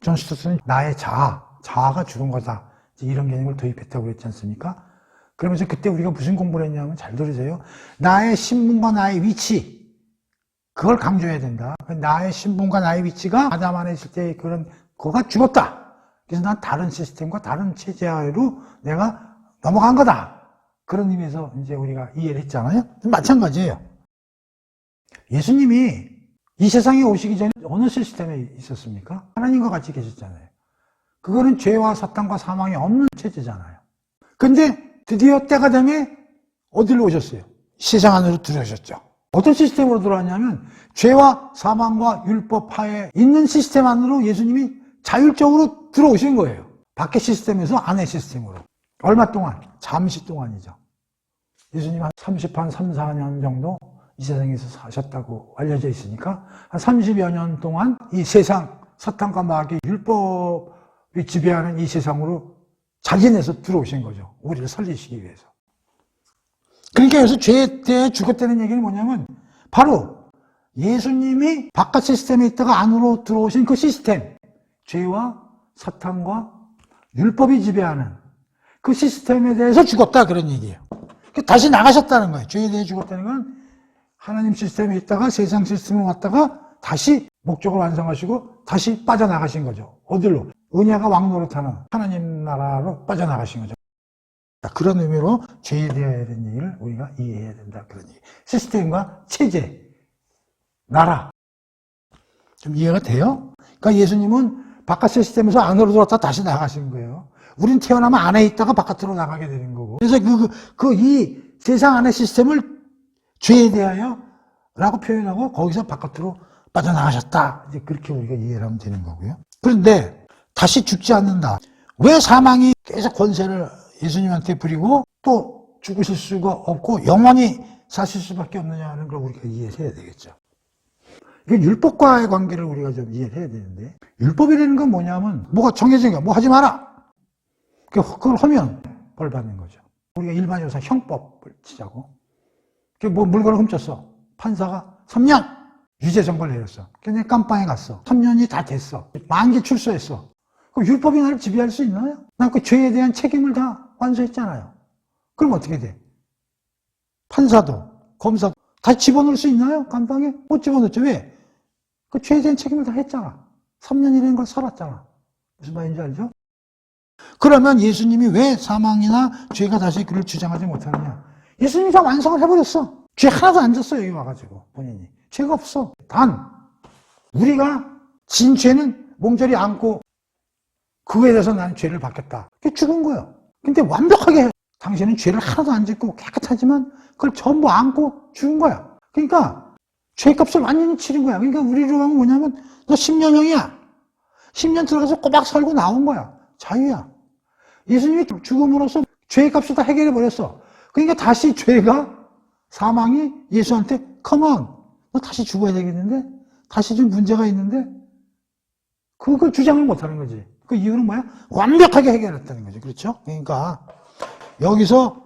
존 스투스는 나의 자아가 죽은 거다. 이런 개념을 도입했다고 그랬지 않습니까? 그러면서 그때 우리가 무슨 공부를 했냐면 잘 들으세요. 나의 신분과 나의 위치 그걸 강조해야 된다. 나의 신분과 나의 위치가 아담 안에 있을 때 그거가 죽었다. 그래서 난 다른 시스템과 다른 체제하로 내가 넘어간 거다. 그런 의미에서 이제 우리가 이해를 했잖아요. 마찬가지예요. 예수님이 이 세상에 오시기 전에 어느 시스템에 있었습니까? 하나님과 같이 계셨잖아요. 그거는 죄와 사탄과 사망이 없는 체제잖아요. 근데 드디어 때가 되면 어디로 오셨어요? 세상 안으로 들어오셨죠. 어떤 시스템으로 들어왔냐면 죄와 사망과 율법 하에 있는 시스템 안으로 예수님이 자율적으로 들어오신 거예요. 밖의 시스템에서 안의 시스템으로. 얼마 동안? 잠시 동안이죠. 예수님 한 3, 4년 정도 이 세상에서 사셨다고 알려져 있으니까 한 30여 년 동안 이 세상 사탄과 마귀의 율법이 지배하는 이 세상으로 자진해서 들어오신 거죠. 우리를 살리시기 위해서. 그러니까 여기서 죄에 대해 죽었다는 얘기는 뭐냐면 바로 예수님이 바깥 시스템에 있다가 안으로 들어오신 그 시스템, 죄와 사탄과 율법이 지배하는 그 시스템에 대해서 죽었다 그런 얘기예요. 다시 나가셨다는 거예요. 죄에 대해 죽었다는 건 하나님 시스템에 있다가 세상 시스템으로 왔다가 다시 목적을 완성하시고 다시 빠져나가신 거죠. 어디로? 은혜가 왕노릇하는 하나님 나라로 빠져나가신 거죠. 그런 의미로 죄에 대한 얘기를 우리가 이해해야 된다. 그런 얘기. 시스템과 체제, 나라. 좀 이해가 돼요? 그러니까 예수님은 바깥 시스템에서 안으로 들어왔다 다시 나가신 거예요. 우린 태어나면 안에 있다가 바깥으로 나가게 되는 거고. 그래서 이 세상 안의 시스템을 죄에 대하여 라고 표현하고 거기서 바깥으로 빠져나가셨다. 이제 그렇게 우리가 이해를 하면 되는 거고요. 그런데 다시 죽지 않는다. 왜 사망이 계속 권세를 예수님한테 부리고 또 죽으실 수가 없고 영원히 사실 수밖에 없느냐는 걸 우리가 이해해야 되겠죠. 이건 율법과의 관계를 우리가 좀 이해를 해야 되는데 율법이라는 건 뭐냐면 뭐가 정해진 거야. 뭐 하지 마라. 그걸 하면 벌 받는 거죠. 우리가 일반적으로 형법을 치자고. 뭐 물건을 훔쳤어. 판사가 3년 유죄 선고를 내렸어. 근데 깜빵에 갔어. 3년이 다 됐어. 만기 출소했어. 그럼 율법이 나를 지배할 수 있나요? 난 그 죄에 대한 책임을 다 완수했잖아요. 그럼 어떻게 돼? 판사도 검사도 다 집어넣을 수 있나요? 깜빵에? 못 집어넣죠. 왜? 그 죄에 대한 책임을 다 했잖아. 3년이라는 걸 살았잖아. 무슨 말인지 알죠? 그러면 예수님이 왜 사망이나 죄가 다시 그를 주장하지 못하느냐? 예수님이 다 완성을 해버렸어. 죄 하나도 안 졌어, 여기 와가지고, 본인이. 죄가 없어. 단, 우리가 진 죄는 몽절이 안고, 그거에 대해서 나는 죄를 받겠다. 그게 죽은 거야. 근데 완벽하게, 당신은 죄를 하나도 안 짓고 깨끗하지만, 그걸 전부 안고 죽은 거야. 그러니까, 죄값을 완전히 치른 거야. 그러니까 우리로 하면 뭐냐면, 너 10년형이야. 10년 들어가서 꼬박 살고 나온 거야. 자유야. 예수님이 죽음으로써 죄값을 다 해결해 버렸어. 그러니까 다시 죄가, 사망이 예수한테, 컴온, 너 다시 죽어야 되겠는데? 다시 좀 문제가 있는데? 그걸 주장을 못 하는 거지. 그 이유는 뭐야? 완벽하게 해결했다는 거죠. 그렇죠? 그러니까, 여기서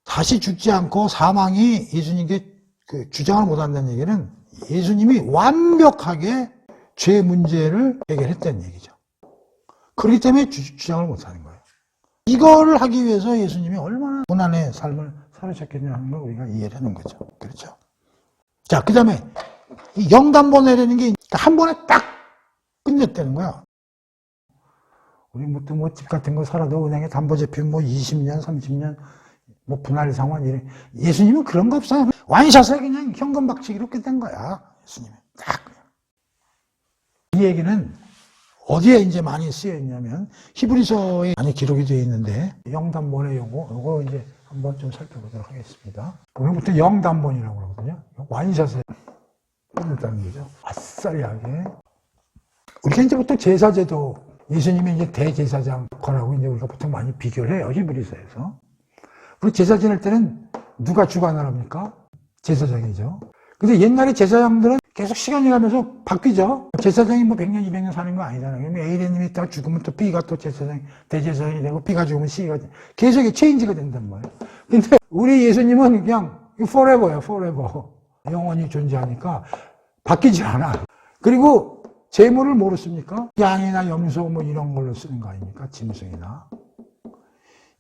다시 죽지 않고 사망이 예수님께 주장을 못 한다는 얘기는 예수님이 완벽하게 죄 문제를 해결했다는 얘기죠. 그렇기 때문에 주장을 못 하는 거예요. 이걸 하기 위해서 예수님이 얼마나 고난의 삶을 살으셨겠냐 하는 걸 우리가 이해를 하는 거죠. 그렇죠? 자, 그 다음에 영담보 내리는 게 한 번에 딱 끝냈다는 거야. 우리 뭐 집 같은 거 살아도 은행에 담보 잡히면 뭐 20년, 30년 뭐 분할 상환 이래. 예수님은 그런 거 없어요. 완샷에 그냥 현금 박치기로 끝낸 거야. 예수님은 딱 그냥. 이 얘기는 어디에 이제 많이 쓰여 있냐면 히브리서에 많이 기록이 되어 있는데 영담본의 요거 이제 한번 좀 살펴보도록 하겠습니다. 오늘부터 영담본이라고 그러거든요. 완샷에 끝냈다는 거죠. 아싸리하게. 우리가 이제 보통 제사제도 예수님이 이제 대제사장 역할하고 이제 우리가 보통 많이 비교를 해요. 히브리서에서. 우리 제사 지낼 때는 누가 주관을 합니까? 제사장이죠. 근데 옛날에 제사장들은 계속 시간이 가면서 바뀌죠. 제사장이 뭐 100년, 200년 사는 거 아니잖아요. 그러면 A님이 딱 죽으면 또 B가 또 대제사장이 되고 B가 죽으면 C가 계속 체인지가 된단 말이에요. 근데 우리 예수님은 그냥 forever예요, forever. 영원히 존재하니까 바뀌지 않아. 그리고 재물을 뭐로 씁니까? 양이나 염소 뭐 이런 걸로 쓰는 거 아닙니까? 짐승이나.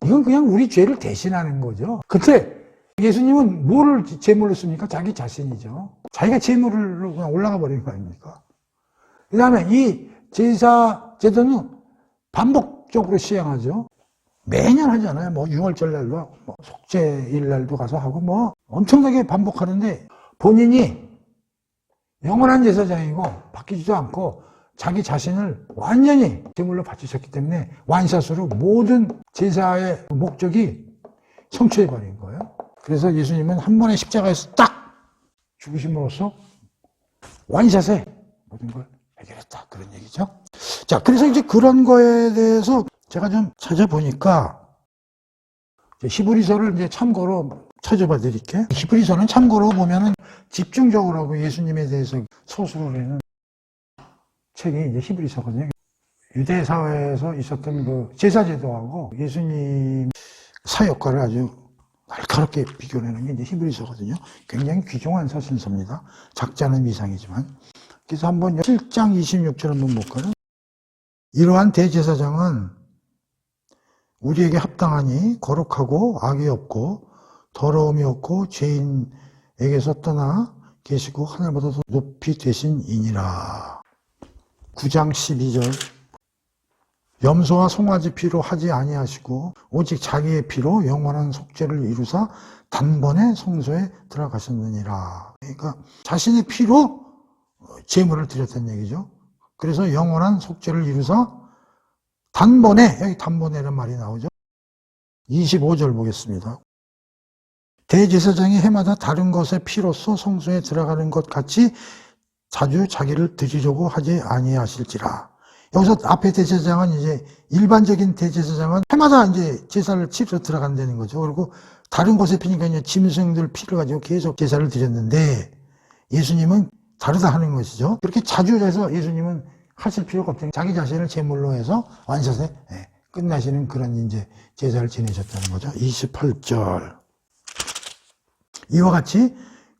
이건 그냥 우리 죄를 대신하는 거죠. 근데 예수님은 뭐를 제물로 씁니까? 자기 자신이죠. 자기가 제물로 그냥 올라가 버리는 거 아닙니까? 그 다음에 이 제사제도는 반복적으로 시행하죠. 매년 하잖아요. 뭐 6월절 날도 하고, 뭐 속죄일 날도 가서 하고, 뭐 엄청나게 반복하는데 본인이 영원한 제사장이고 바뀌지도 않고 자기 자신을 완전히 제물로 바치셨기 때문에 완샷으로 모든 제사의 목적이 성취해버린 거예요. 그래서 예수님은 한 번에 십자가에서 딱 죽으심으로써 완샷에 모든 걸 해결했다. 그런 얘기죠. 자, 그래서 이제 그런 거에 대해서 제가 좀 찾아보니까 히브리서를 이제 참고로 찾아봐 드릴게요. 히브리서는 참고로 보면은 집중적으로 하고 예수님에 대해서 소설을 하는 책이 이제 히브리서거든요. 유대 사회에서 있었던 그 제사제도하고 예수님 사역과를 아주 날카롭게 비교하는 게 이제 히브리서거든요. 굉장히 귀중한 서신서입니다. 작자는 미상이지만. 그래서 한번 7장 26절 한번 볼까요? 이러한 대제사장은 우리에게 합당하니 거룩하고 악이 없고 더러움이 없고 죄인에게서 떠나 계시고 하늘보다도 높이 되신 이니라. 9장 12절 염소와 송아지 피로 하지 아니하시고 오직 자기의 피로 영원한 속죄를 이루사 단번에 성소에 들어가셨느니라. 그러니까 자신의 피로 제물을 드렸다는 얘기죠. 그래서 영원한 속죄를 이루사 단번에, 여기 단번에라는 말이 나오죠. 25절 보겠습니다. 대제사장이 해마다 다른 것의 피로써 성소에 들어가는 것 같이 자주 자기를 드리려고 하지 아니하실지라. 여기서 앞에 대제사장은 이제 일반적인 대제사장은 해마다 이제 제사를 치러 들어간다는 거죠. 그리고 다른 것의 피니까 이제 짐승들 피를 가지고 계속 제사를 드렸는데 예수님은 다르다 하는 것이죠. 그렇게 자주 해서 예수님은 하실 필요가 없다는 자기 자신을 제물로 해서 완샷에 끝나시는 그런 이제 제사를 지내셨다는 거죠. 28절. 이와 같이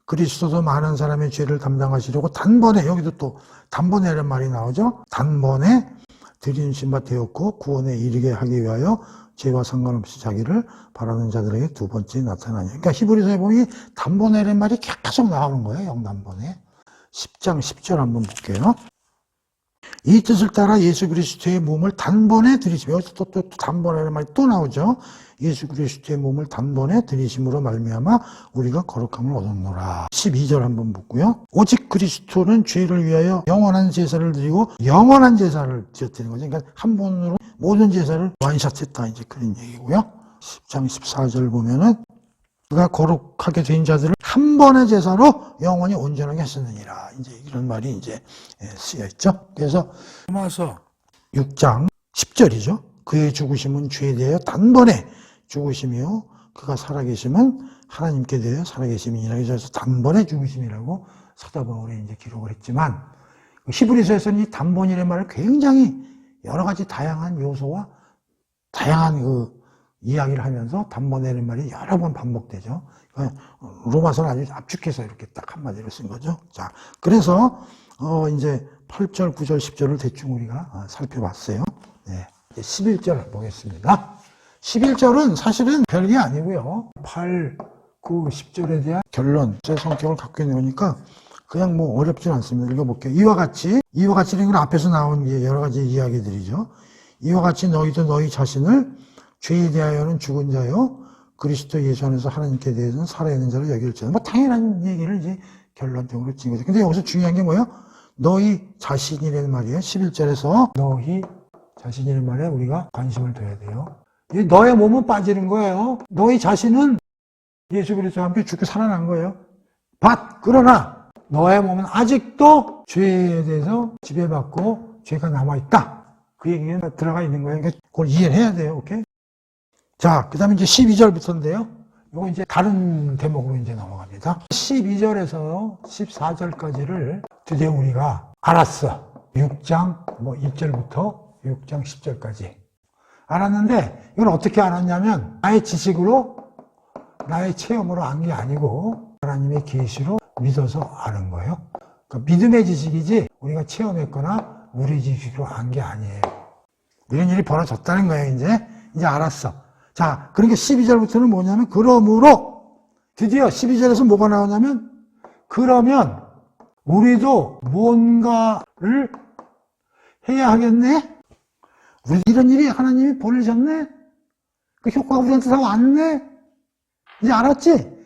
그리스도도 많은 사람의 죄를 담당하시려고 단번에, 여기도 또 단번에라는 말이 나오죠. 단번에 드리신 바 되었고 구원에 이르게 하기 위하여 죄와 상관없이 자기를 바라는 자들에게 두 번째 나타나니. 그러니까 히브리서에 보면 단번에라는 말이 계속 나오는 거예요. 영단번에. 10장 10절 한번 볼게요. 이 뜻을 따라 예수 그리스도의 몸을 단번에 들이시며, 여기서 또 단번에라는 말이 또 나오죠. 예수 그리스도의 몸을 단번에 들이심으로 말미암아 우리가 거룩함을 얻었노라. 12절 한번 보고요. 오직 그리스도는 죄를 위하여 영원한 제사를 드리고 영원한 제사를 드렸다는 거죠. 그러니까 한 번으로 모든 제사를 완샷했다, 이제 그런 얘기고요. 10장 14절 보면은 그가 거룩하게 된 자들을 한 번의 제사로 영원히 온전하게 했었느니라. 이제 이런 말이 이제 쓰여 있죠. 그래서 로마서 6장 10절이죠. 그의 죽으심은 죄에 대하여 단번에 죽으심이요 그가 살아계심은 하나님께 대하여 살아계심이니라. 그래서 단번에 죽으심이라고 사도 바울이 이제 기록을 했지만, 히브리서에서는 이 단번이라는 말을 굉장히 여러 가지 다양한 요소와 다양한 이야기를 하면서 단번이라는 말이 여러 번 반복되죠. 로마서는 아주 압축해서 이렇게 딱 한마디로 쓴 거죠. 자, 그래서 이제 8절, 9절, 10절을 대충 우리가 살펴봤어요. 네, 이제 11절 보겠습니다. 11절은 사실은 별게 아니고요. 8, 9, 10절에 대한 결론, 제 성격을 갖고 있는 거니까 그냥 뭐 어렵진 않습니다. 읽어볼게요. 이와 같이는 건 앞에서 나온 여러 가지 이야기들이죠. 이와 같이 너희도 너희 자신을 죄에 대하여는 죽은 자요 그리스도 예수 안에서 하나님께 대해서는 살아있는 자로 여길지어다. 뭐 당연한 얘기를 이제 결론적으로 찐 거죠. 근데 여기서 중요한 게 뭐예요? 너희 자신이라는 말이에요. 11절에서 너희 자신이라는 말에 우리가 관심을 둬야 돼요. 너의 몸은 빠지는 거예요. 너희 자신은 예수 그리스도와 함께 죽고 살아난 거예요. 그러나 너의 몸은 아직도 죄에 대해서 지배받고 죄가 남아있다. 그 얘기가 들어가 있는 거예요. 그러니까 그걸 이해를 해야 돼요. 오케이? 자, 그 다음에 이제 12절부터인데요. 이거 이제 다른 대목으로 이제 넘어갑니다. 12절에서 14절까지를 드디어 우리가 알았어. 6장 1절부터 6장 10절까지. 알았는데, 이걸 어떻게 알았냐면, 나의 지식으로, 나의 체험으로 안 게 아니고, 하나님의 계시로 믿어서 아는 거예요. 그러니까 믿음의 지식이지, 우리가 체험했거나, 우리 지식으로 안 게 아니에요. 이런 일이 벌어졌다는 거예요, 이제 알았어. 자, 그러니까 12절부터는 뭐냐면, 그러므로, 드디어 12절에서 뭐가 나오냐면, 그러면, 우리도 뭔가를 해야 하겠네? 우리 이런 일이 하나님이 보내셨네? 그 효과가 우리한테 다 왔네? 이제 알았지?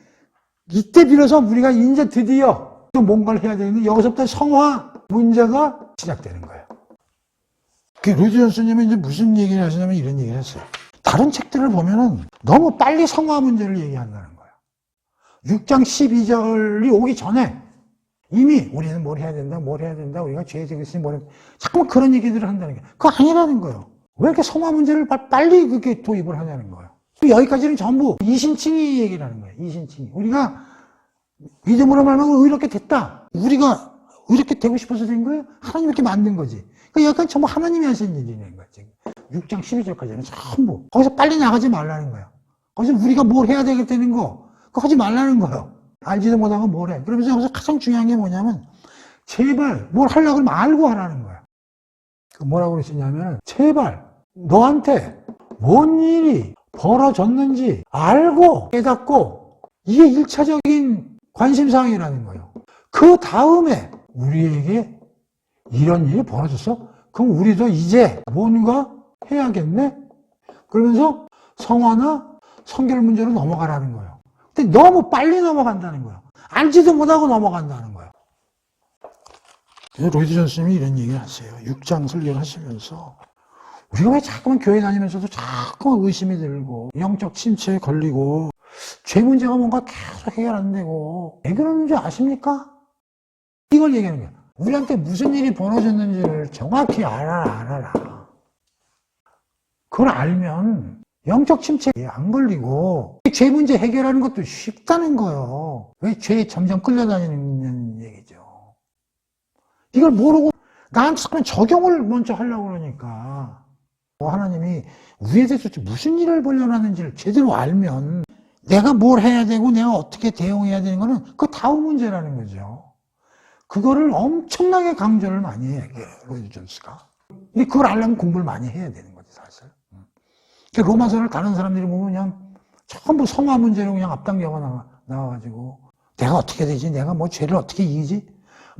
이때 비로소 우리가 이제 드디어 또 뭔가를 해야 되는데, 여기서부터 성화 문제가 시작되는 거예요. 로이드 존스님이 이제 무슨 얘기를 하시냐면 이런 얘기를 했어요. 다른 책들을 보면은 너무 빨리 성화 문제를 얘기한다는 거예요. 6장 12절이 오기 전에 이미 우리는 뭘 해야 된다, 우리가 죄에 되겠으니 뭘 해야 된다. 자꾸만 그런 얘기들을 한다는 게 그거 아니라는 거예요. 왜 이렇게 성화 문제를 빨리 그렇게 도입을 하냐는 거예요. 여기까지는 전부 이신칭이 얘기를 하는 거예요. 이신칭이. 우리가 믿음으로 말하면 의롭게 됐다. 우리가 의롭게 되고 싶어서 된 거예요? 하나님 이렇게 만든 거지. 그러니까 여기까지 전부 하나님이 하신 일이라는 거지. 6장 12절까지는 전부. 거기서 빨리 나가지 말라는 거예요. 거기서 우리가 뭘 해야 되겠다는 거, 그거 하지 말라는 거예요. 알지도 못하고 뭘 해. 그러면서 여기서 가장 중요한 게 뭐냐면, 제발 뭘 하려고 그러면 알고 하라는 거야. 뭐라고 그랬냐면, 제발 너한테 뭔 일이 벌어졌는지 알고 깨닫고, 이게 1차적인 관심사항이라는 거예요. 그 다음에 우리에게 이런 일이 벌어졌어? 그럼 우리도 이제 뭔가 해야겠네? 그러면서 성화나 성결 문제로 넘어가라는 거예요. 근데 너무 빨리 넘어간다는 거예요. 알지도 못하고 넘어간다는 거예요. 그래서 로이드 존스님이 이런 얘기를 하세요. 6장 설교를 하시면서 우리가 왜 자꾸만 교회 다니면서도 자꾸만 의심이 들고 영적 침체에 걸리고 죄 문제가 뭔가 계속 해결 안 되고 왜 그러는지 아십니까? 이걸 얘기하는 거예요. 우리한테 무슨 일이 벌어졌는지를 정확히 알아라. 그걸 알면 영적 침체에 안 걸리고 죄 문제 해결하는 것도 쉽다는 거예요. 왜 죄에 점점 끌려다니는 얘기죠. 이걸 모르고 나한테 적용을 먼저 하려고 그러니까 하나님이 우리에 대해서 무슨 일을 벌려놨는지를 제대로 알면 내가 뭘 해야 되고 내가 어떻게 대응해야 되는 거는 그 다음 문제라는 거죠. 그거를 엄청나게 강조를 많이 해요, 로이드 존스가. 근데 그걸 알려면 공부를 많이 해야 되는 거지, 사실. 로마서를 다른 사람들이 보면 그냥 전부 성화 문제로 그냥 앞당겨가 나와가지고 내가 어떻게 되지? 내가 뭐 죄를 어떻게 이기지?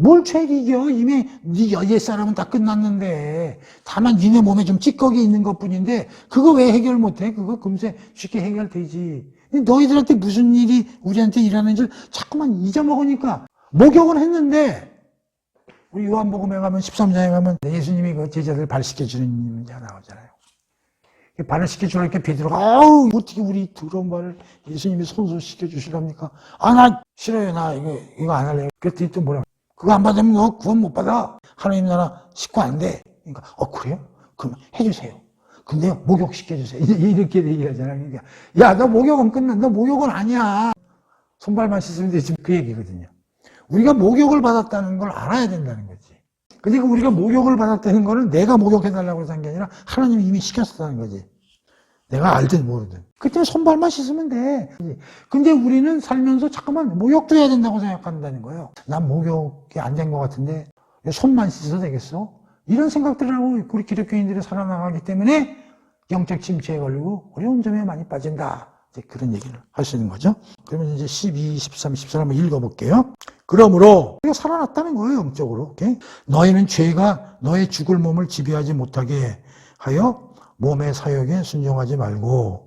뭘 죄를 이겨? 이미 네 옛사람은 다 끝났는데 다만 니네 몸에 좀 찌꺼기 있는 것뿐인데 그거 왜 해결 못해? 그거 금세 쉽게 해결되지. 너희들한테 무슨 일이 우리한테 일하는지 자꾸만 잊어먹으니까 목욕은 했는데 우리 요한복음에 가면 13장에 가면 예수님이 그 제자들 발 씻겨주는 문제가 나오잖아요. 발을 씻겨주라 이렇게 베드로가 아우 어떻게 우리 더러운 발을 예수님이 손수 씻겨주시랍니까? 아 나 싫어요. 나 이거 안 할래요. 그랬더니 또 뭐라 그거 안 받으면 너 구원 못 받아. 하나님 나라 식구 안 돼. 그러니까 그래요? 그럼 해주세요. 근데 목욕 시켜주세요. 이렇게 얘기하잖아요. 그러니까 야 너 목욕은 끝난 너 목욕은 아니야. 손발만 씻으면 되지. 그 얘기거든요. 우리가 목욕을 받았다는 걸 알아야 된다는 거지. 근데 우리가 목욕을 받았다는 거는 내가 목욕해달라고 해서 한 게 아니라 하나님이 이미 시켰었다는 거지. 내가 알든 모르든. 그때 손발만 씻으면 돼. 근데 우리는 살면서 잠깐만 목욕도 해야 된다고 생각한다는 거예요. 난 목욕이 안 된 것 같은데 손만 씻어도 되겠어? 이런 생각들을 하고 우리 기독교인들이 살아나가기 때문에 영적 침체에 걸리고 어려운 점에 많이 빠진다. 이제 그런 얘기를 하시는 거죠. 그러면 이제 12, 13, 14 한번 읽어볼게요. 그러므로 우리가 살아났다는 거예요, 영적으로. 오케이? 너희는 죄가 너의 죽을 몸을 지배하지 못하게 하여 몸의 사욕에 순종하지 말고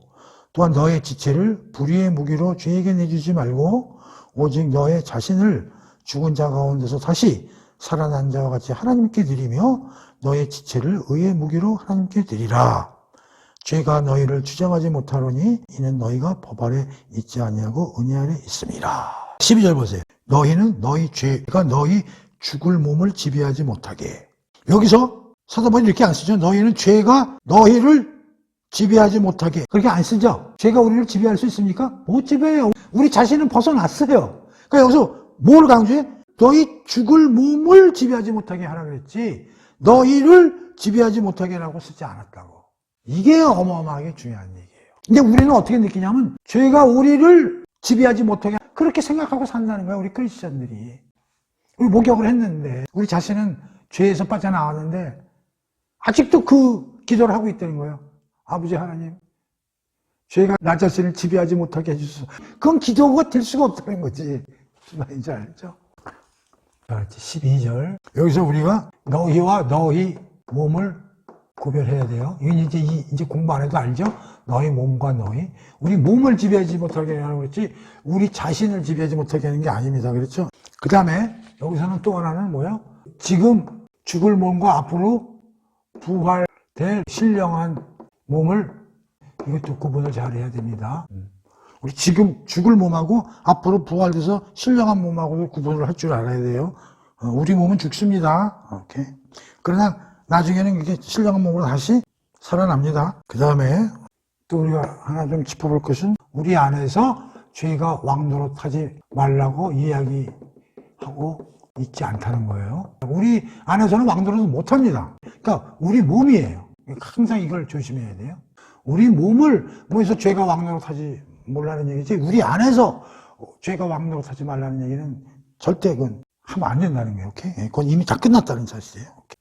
또한 너의 지체를 불의의 무기로 죄에게 내주지 말고 오직 너의 자신을 죽은 자 가운데서 다시 살아난 자와 같이 하나님께 드리며 너의 지체를 의의 무기로 하나님께 드리라. 죄가 너희를 주장하지 못하노니 이는 너희가 법 아래 있지 아니하고 은혜 아래 있음이라. 12절 보세요. 너희는 너희 죄가 너희 죽을 몸을 지배하지 못하게. 여기서 사도바울이 이렇게 안 쓰죠. 너희는 죄가 너희를 지배하지 못하게. 그렇게 안 쓰죠. 죄가 우리를 지배할 수 있습니까? 못 지배해요. 우리 자신은 벗어났어요. 그러니까 여기서 뭘 강조해? 너희 죽을 몸을 지배하지 못하게 하라 그랬지 너희를 지배하지 못하게 라고 쓰지 않았다고. 이게 어마어마하게 중요한 얘기예요. 근데 우리는 어떻게 느끼냐면 죄가 우리를 지배하지 못하게 그렇게 생각하고 산다는 거야. 우리 크리스천들이. 우리 목욕을 했는데 우리 자신은 죄에서 빠져나왔는데 아직도 그 기도를 하고 있다는 거예요. 아버지 하나님, 죄가 나 자신을 지배하지 못하게 해주소서. 그건 기도가 될 수가 없다는 거지. 무슨 말인지 알죠? 12절. 여기서 우리가 너희와 너희 몸을 구별해야 돼요. 이건 이제 공부 안 해도 알죠? 너희 몸과 너희. 우리 몸을 지배하지 못하게 하는 거지, 우리 자신을 지배하지 못하게 하는 게 아닙니다. 그렇죠? 그 다음에 여기서는 또 하나는 뭐예요? 지금 죽을 몸과 앞으로 부활될 신령한 몸을, 이것도 구분을 잘 해야 됩니다. 우리 지금 죽을 몸하고 앞으로 부활돼서 신령한 몸하고 구분을 할 줄 알아야 돼요. 우리 몸은 죽습니다. 오케이. 그러나 나중에는 이렇게 신령한 몸으로 다시 살아납니다. 그 다음에 또 우리가 하나 좀 짚어볼 것은 우리 안에서 죄가 왕노릇하지 말라고 이야기하고 있지 않다는 거예요. 우리 안에서는 왕노릇을 못합니다. 그러니까 우리 몸이에요. 항상 이걸 조심해야 돼요. 우리 몸에서 죄가 왕노릇하지 말라는 얘기지, 우리 안에서 죄가 왕노릇하지 말라는 얘기는 절대 그건 하면 안 된다는 거예요. 오케이? 그건 이미 다 끝났다는 사실이에요. 오케이?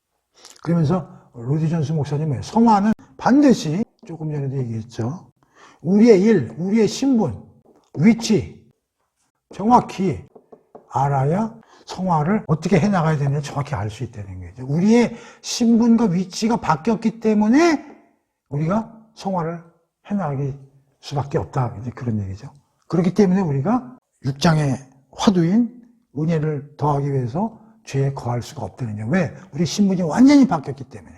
그러면서 루디 존스 목사님은 성화는 반드시, 조금 전에도 얘기했죠, 우리의 일, 우리의 신분, 위치 정확히 알아야 성화를 어떻게 해나가야 되는지 정확히 알 수 있다는 거죠. 우리의 신분과 위치가 바뀌었기 때문에 우리가 성화를 해나가기 수밖에 없다, 이제 그런 얘기죠. 그렇기 때문에 우리가 6장의 화두인 은혜를 더하기 위해서 죄에 거할 수가 없다는 거예요. 왜? 우리 신분이 완전히 바뀌었기 때문에.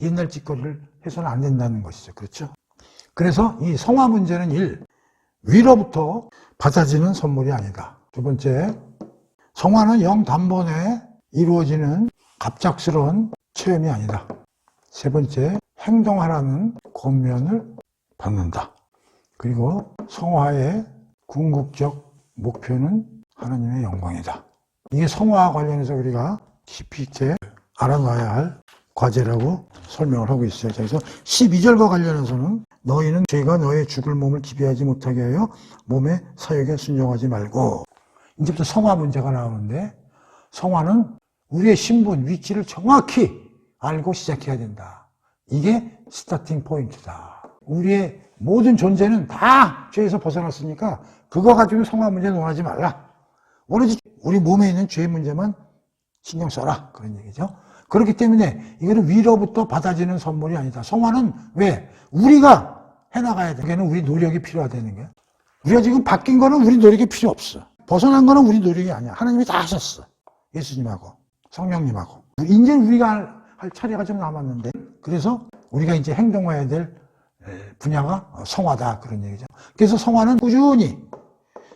옛날 짓거리를 해서는 안 된다는 것이죠. 그렇죠? 그래서 이 성화 문제는 위로부터 받아지는 선물이 아니다. 두 번째, 성화는 영 단번에 이루어지는 갑작스러운 체험이 아니다. 세 번째, 행동하라는 권면을 받는다. 그리고 성화의 궁극적 목표는 하나님의 영광이다. 이게 성화와 관련해서 우리가 깊이 있게 알아놔야 할 과제라고 설명을 하고 있어요. 그래서 12절과 관련해서는 너희는 죄가 너의 죽을 몸을 지배하지 못하게 하여 몸의 사욕에 순종하지 말고, 이제부터 성화 문제가 나오는데, 성화는 우리의 신분, 위치를 정확히 알고 시작해야 된다. 이게 스타팅 포인트다. 우리의 모든 존재는 다 죄에서 벗어났으니까 그거 가지고 성화 문제 논하지 말라. 오로지 우리 몸에 있는 죄 문제만 신경 써라. 그런 얘기죠. 그렇기 때문에 이거는 위로부터 받아지는 선물이 아니다. 성화는 왜? 우리가 해나가야 돼. 이게는 우리 노력이 필요하다는 거야. 우리가 지금 바뀐 거는 우리 노력이 필요 없어. 벗어난 거는 우리 노력이 아니야. 하나님이 다 하셨어. 예수님하고 성령님하고. 이제 우리가 할 차례가 좀 남았는데, 그래서 우리가 이제 행동해야 될 분야가 성화다. 그런 얘기죠. 그래서 성화는 꾸준히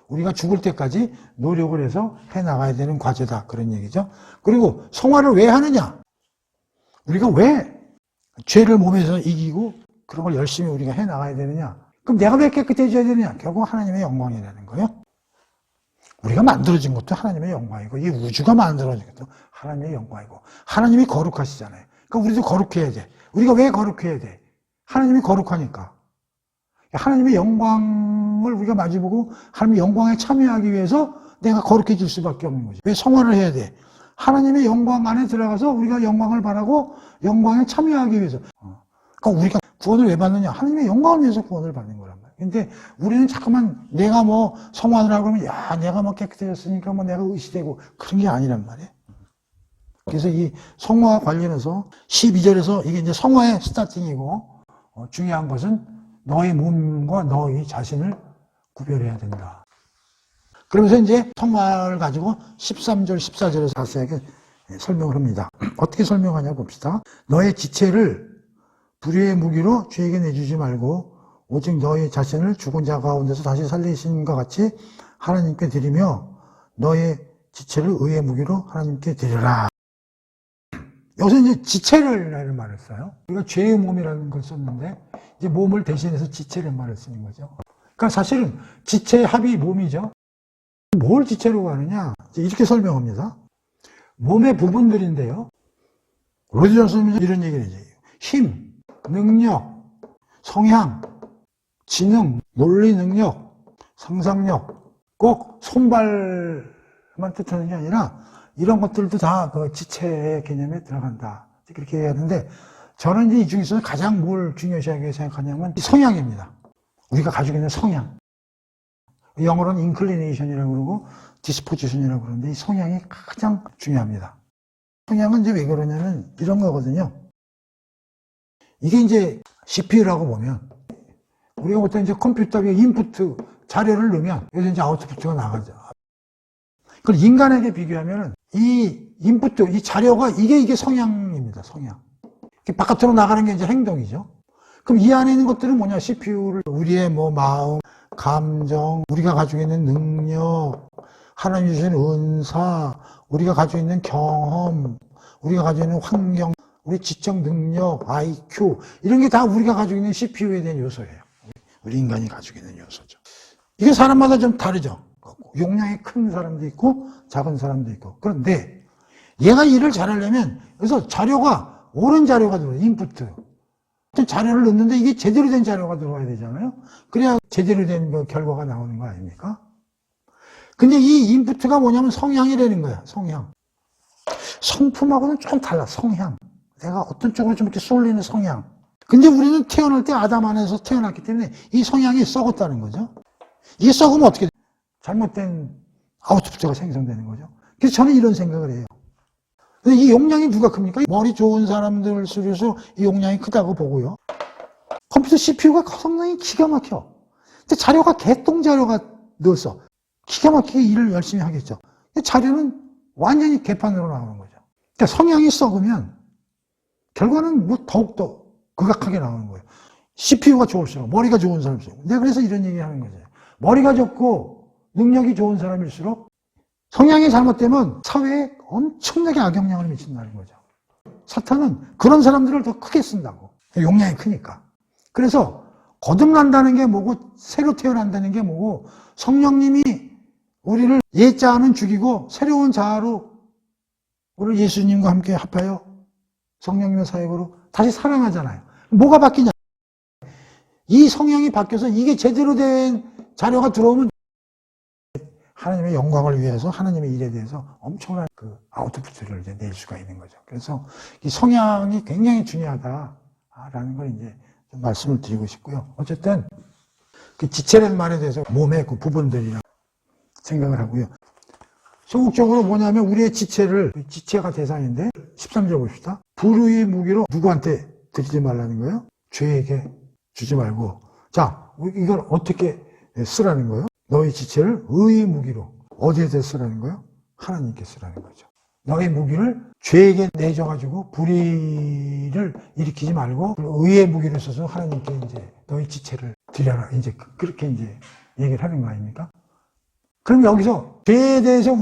우리가 죽을 때까지 노력을 해서 해나가야 되는 과제다. 그런 얘기죠. 그리고 성화를 왜 하느냐? 우리가 왜 죄를 몸에서 이기고 그런 걸 열심히 우리가 해나가야 되느냐? 그럼 내가 왜 깨끗해져야 되느냐? 결국 하나님의 영광이라는 거예요. 우리가 만들어진 것도 하나님의 영광이고, 이 우주가 만들어진 것도 하나님의 영광이고, 하나님이 거룩하시잖아요. 그러니까 우리도 거룩해야 돼. 우리가 왜 거룩해야 돼? 하나님이 거룩하니까. 하나님의 영광을 우리가 마주보고 하나님의 영광에 참여하기 위해서 내가 거룩해질 수밖에 없는 거죠. 왜 성화를 해야 돼? 하나님의 영광 안에 들어가서 우리가 영광을 바라고 영광에 참여하기 위해서. 그러니까 우리가 구원을 왜 받느냐? 하나님의 영광을 위해서 구원을 받는 거란 말이에요. 근데 우리는 자꾸만 내가 뭐 성화를 하고 그러면 야, 내가 뭐 깨끗해졌으니까 뭐 내가 의시되고 그런 게 아니란 말이에요. 그래서 이 성화 관련해서 12절에서 이게 이제 성화의 스타팅이고, 중요한 것은 너의 몸과 너의 자신을 구별해야 된다. 그러면서 이제 성화를 가지고 13절, 14절에서 자세하게 설명을 합니다. 어떻게 설명하냐 봅시다. 너의 지체를 불의의 무기로 죄에게 내주지 말고 오직 너의 자신을 죽은 자 가운데서 다시 살리신 것 같이 하나님께 드리며 너의 지체를 의의 무기로 하나님께 드려라. 여기서 이제 지체를 말을 써요. 우리가 죄의 몸이라는 걸 썼는데 이제 몸을 대신해서 지체를 말을 쓰는 거죠. 그러니까 사실은 지체의 합이 몸이죠. 뭘 지체로 가느냐? 이렇게 설명합니다. 몸의 부분들인데요. 로디전스는 이런 얘기를 해요. 힘, 능력, 성향, 지능, 논리 능력, 상상력, 꼭 손발만 뜻하는 게 아니라 이런 것들도 다 그 지체의 개념에 들어간다. 그렇게 해야 하는데, 저는 이제 이 중에서 가장 뭘 중요시하게 생각하냐면 성향입니다. 우리가 가지고 있는 성향. 영어로는 inclination이라고 그러고 disposition이라고 그러는데 이 성향이 가장 중요합니다. 성향은 이제 왜 그러냐면 이런 거거든요. 이게 이제 CPU라고 보면 우리가 보통 이제 컴퓨터에 인풋 자료를 넣으면 여기서 이제 아웃풋가 나가죠. 그걸 인간에게 비교하면 이 인풋, 이 자료가 이게 성향입니다. 성향. 바깥으로 나가는 게 이제 행동이죠. 그럼 이 안에 있는 것들은 뭐냐? CPU를 우리의 뭐 마음, 감정, 우리가 가지고 있는 능력, 하나님 주신 은사, 우리가 가지고 있는 경험, 우리가 가지고 있는 환경, 우리 지적 능력, IQ, 이런 게 다 우리가 가지고 있는 CPU에 대한 요소예요. 우리 인간이 가지고 있는 요소죠. 이게 사람마다 좀 다르죠. 용량이 큰 사람도 있고 작은 사람도 있고. 그런데 얘가 일을 잘하려면 여기서 자료가 옳은 자료가 들어요. 인풋. 자료를 넣는데 이게 제대로 된 자료가 들어가야 되잖아요. 그래야 제대로 된 그 결과가 나오는 거 아닙니까? 근데 이 인풋가 뭐냐면 성향이라는 거야. 성향. 성품하고는 좀 달라. 성향. 내가 어떤 쪽으로 좀 이렇게 쏠리는 성향. 근데 우리는 태어날 때 아담 안에서 태어났기 때문에 이 성향이 썩었다는 거죠. 이게 썩으면 어떻게 돼? 잘못된 아웃풋가 생성되는 거죠. 그래서 저는 이런 생각을 해요. 근데 이 용량이 누가 큽니까? 머리 좋은 사람들 수준에서 이 용량이 크다고 보고요. 컴퓨터 CPU가 상당히 기가 막혀. 근데 자료가 개똥 자료가 넣어서 기가 막히게 일을 열심히 하겠죠. 근데 자료는 완전히 개판으로 나오는 거죠. 그러니까 성향이 썩으면 결과는 뭐 더욱더 극악하게 나오는 거예요. CPU가 좋을수록 머리가 좋은 사람일수록. 내가 그래서 이런 얘기 하는 거죠. 머리가 좋고 능력이 좋은 사람일수록 성향이 잘못되면 사회에 엄청나게 악영향을 미친다는 거죠. 사탄은 그런 사람들을 더 크게 쓴다고. 용량이 크니까. 그래서 거듭난다는 게 뭐고 새로 태어난다는 게 뭐고 성령님이 우리를 옛자아는 죽이고 새로운 자아로 우리 예수님과 함께 합하여 성령님의 사역으로 다시 살아나잖아요. 뭐가 바뀌냐? 이 성향이 바뀌어서 이게 제대로 된 자료가 들어오면 하나님의 영광을 위해서 하나님의 일에 대해서 엄청난 그 아웃풋을 이제 낼 수가 있는 거죠. 그래서 이 성향이 굉장히 중요하다라는 걸 이제 좀 말씀을 드리고 싶고요. 어쨌든 그 지체라는 말에 대해서 몸의 그 부분들이라고 생각을 하고요. 소극적으로 뭐냐면 우리의 지체가 대상인데 13절 봅시다. 불의의 무기로 누구한테 드리지 말라는 거예요? 죄에게 주지 말고. 자, 이걸 어떻게 쓰라는 거예요? 너희 지체를 의의 무기로 어디에다 쓰라는 거예요? 하나님께 쓰라는 거죠. 너희 무기를 죄에게 내줘가지고 불의를 일으키지 말고 의의 무기를 써서 하나님께 이제 너희 지체를 드려라. 이제 그렇게 이제 얘기를 하는 거 아닙니까? 그럼 여기서 죄에 대해서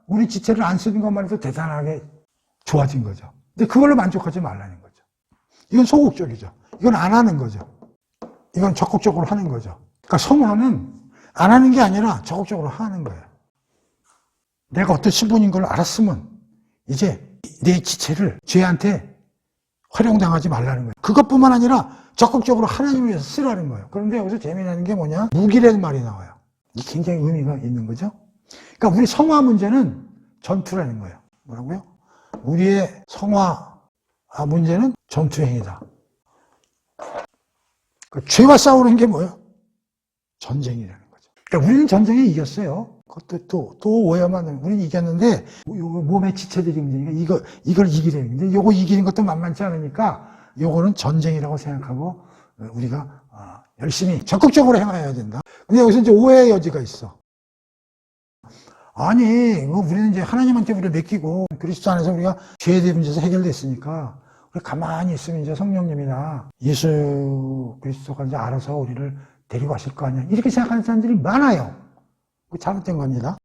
우리 지체를 안 쓰는 것만 해도 대단하게 좋아진 거죠. 근데 그걸로 만족하지 말라는 거죠. 이건 소극적이죠. 이건 안 하는 거죠. 이건 적극적으로 하는 거죠. 그러니까 성화는 안 하는 게 아니라 적극적으로 하는 거예요. 내가 어떤 신분인 걸 알았으면 이제 내 지체를 죄한테 활용당하지 말라는 거예요. 그것뿐만 아니라 적극적으로 하나님을 위해서 쓰라는 거예요. 그런데 여기서 재미나는 게 뭐냐? 무기라는 말이 나와요. 이게 굉장히 의미가 있는 거죠. 그러니까 우리 성화 문제는 전투라는 거예요. 뭐라고요? 우리의 성화 문제는 전투행위다. 그러니까 죄와 싸우는 게 뭐예요? 전쟁이라는 거죠. 그러니까 우리는 전쟁에 이겼어요. 그것도 또 오해만 하면 우리는 이겼는데 요거 몸의 지체들이 문제니까 이걸 이기려는 건데 요거 이기는 것도 만만치 않으니까 요거는 전쟁이라고 생각하고 우리가 열심히 적극적으로 행해야 된다. 근데 여기서 이제 오해의 여지가 있어. 아니, 우리는 이제 하나님한테 우리를 맡기고 그리스도 안에서 우리가 죄에 대한 문제에서 해결됐으니까 우리 가만히 있으면 이제 성령님이나 예수 그리스도가 이제 알아서 우리를 데리고 가실 거 아니야. 이렇게 생각하는 사람들이 많아요. 그거 잘못된 겁니다.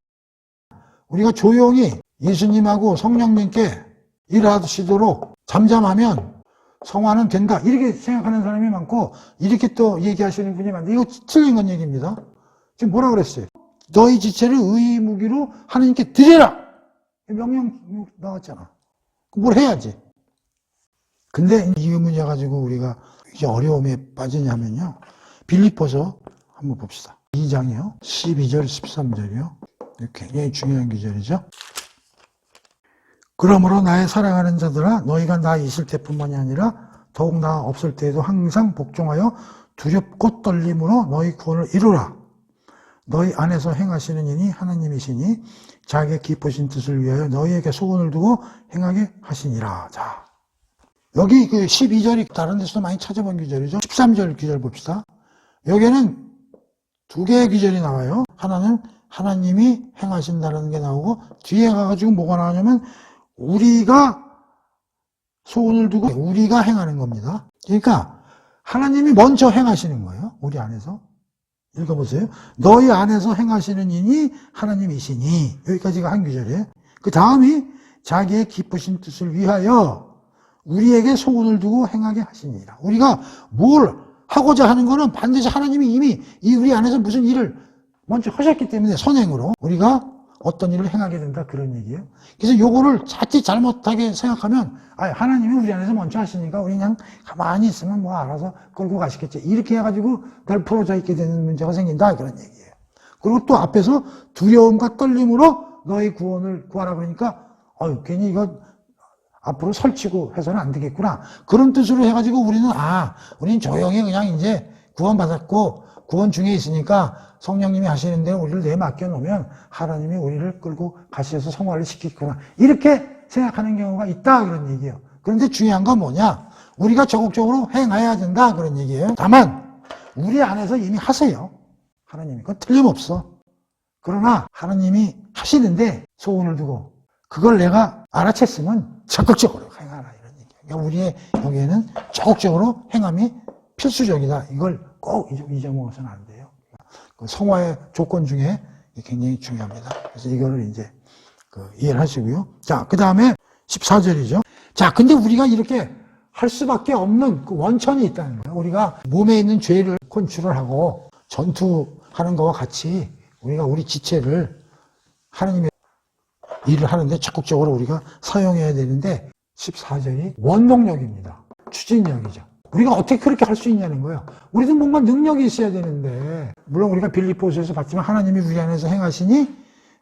우리가 조용히 예수님하고 성령님께 일하시도록 잠잠하면 성화는 된다. 이렇게 생각하는 사람이 많고 이렇게 또 얘기하시는 분이 많은데 이거 틀린 건 얘기입니다. 지금 뭐라 그랬어요? 너희 지체를 의의 무기로 하나님께 드려라. 명령 나왔잖아. 뭘 해야지. 근데 이 문제 가지고 우리가 이제 어려움에 빠지냐면요. 빌립보서 한번 봅시다. 2장이요. 12절, 13절이요. 굉장히 중요한 구절이죠. 그러므로 나의 사랑하는 자들아 너희가 나 있을 때뿐만이 아니라 더욱 나 없을 때에도 항상 복종하여 두렵고 떨림으로 너희 구원을 이루라. 너희 안에서 행하시는 이니 하나님이시니 자기의 기쁘신 뜻을 위하여 너희에게 소원을 두고 행하게 하시니라. 자, 여기 그 12절이 다른 데서도 많이 찾아본 구절이죠. 13절 구절 봅시다. 여기에는 두 개의 구절이 나와요. 하나는 하나님이 행하신다는 게 나오고 뒤에 가가지고 뭐가 나오냐면 우리가 소원을 두고 우리가 행하는 겁니다. 그러니까 하나님이 먼저 행하시는 거예요. 우리 안에서. 읽어보세요. 너희 안에서 행하시는 이니 하나님이시니. 여기까지가 한 구절이에요. 그 다음이 자기의 기쁘신 뜻을 위하여 우리에게 소원을 두고 행하게 하시니라. 우리가 뭘 하고자 하는 거는 반드시 하나님이 이미 우리 안에서 무슨 일을 먼저 하셨기 때문에 선행으로 우리가 어떤 일을 행하게 된다 그런 얘기예요. 그래서 요거를 자칫 잘못하게 생각하면 하나님이 우리 안에서 먼저 하시니까 우리 그냥 가만히 있으면 뭐 알아서 끌고 가시겠지. 이렇게 해가지고 날 풀어져 있게 되는 문제가 생긴다 그런 얘기예요. 그리고 또 앞에서 두려움과 떨림으로 너희 구원을 구하라 그러니까 괜히 이거 앞으로 설치고 해서는 안 되겠구나. 그런 뜻으로 해가지고 우리는 조용히 그냥 이제 구원받았고 구원 중에 있으니까 성령님이 하시는 대로 우리를 내에 맡겨놓으면 하나님이 우리를 끌고 가셔서 성화를 시키겠구나. 이렇게 생각하는 경우가 있다 그런 얘기예요. 그런데 중요한 건 뭐냐? 우리가 적극적으로 행해야 된다 그런 얘기예요. 다만 우리 안에서 이미 하세요. 하나님이. 그건 틀림없어. 그러나 하나님이 하시는데 소원을 두고 그걸 내가 알아챘으면 적극적으로 행하라 이런 얘기예요. 그러니까 우리의 여기에는 적극적으로 행함이 필수적이다. 이걸 꼭 잊어먹어서는 안 돼요. 성화의 조건 중에 굉장히 중요합니다. 그래서 이거를 이제 이해를 하시고요. 자, 그 다음에 14절이죠. 자, 근데 우리가 이렇게 할 수밖에 없는 그 원천이 있다는 거예요. 우리가 몸에 있는 죄를 컨트롤 하고 전투하는 것과 같이 우리가 우리 지체를 하나님의 일을 하는데 적극적으로 우리가 사용해야 되는데 14절이 원동력입니다. 추진력이죠. 우리가 어떻게 그렇게 할 수 있냐는 거예요. 우리도 뭔가 능력이 있어야 되는데 물론 우리가 빌립보서에서 봤지만 하나님이 우리 안에서 행하시니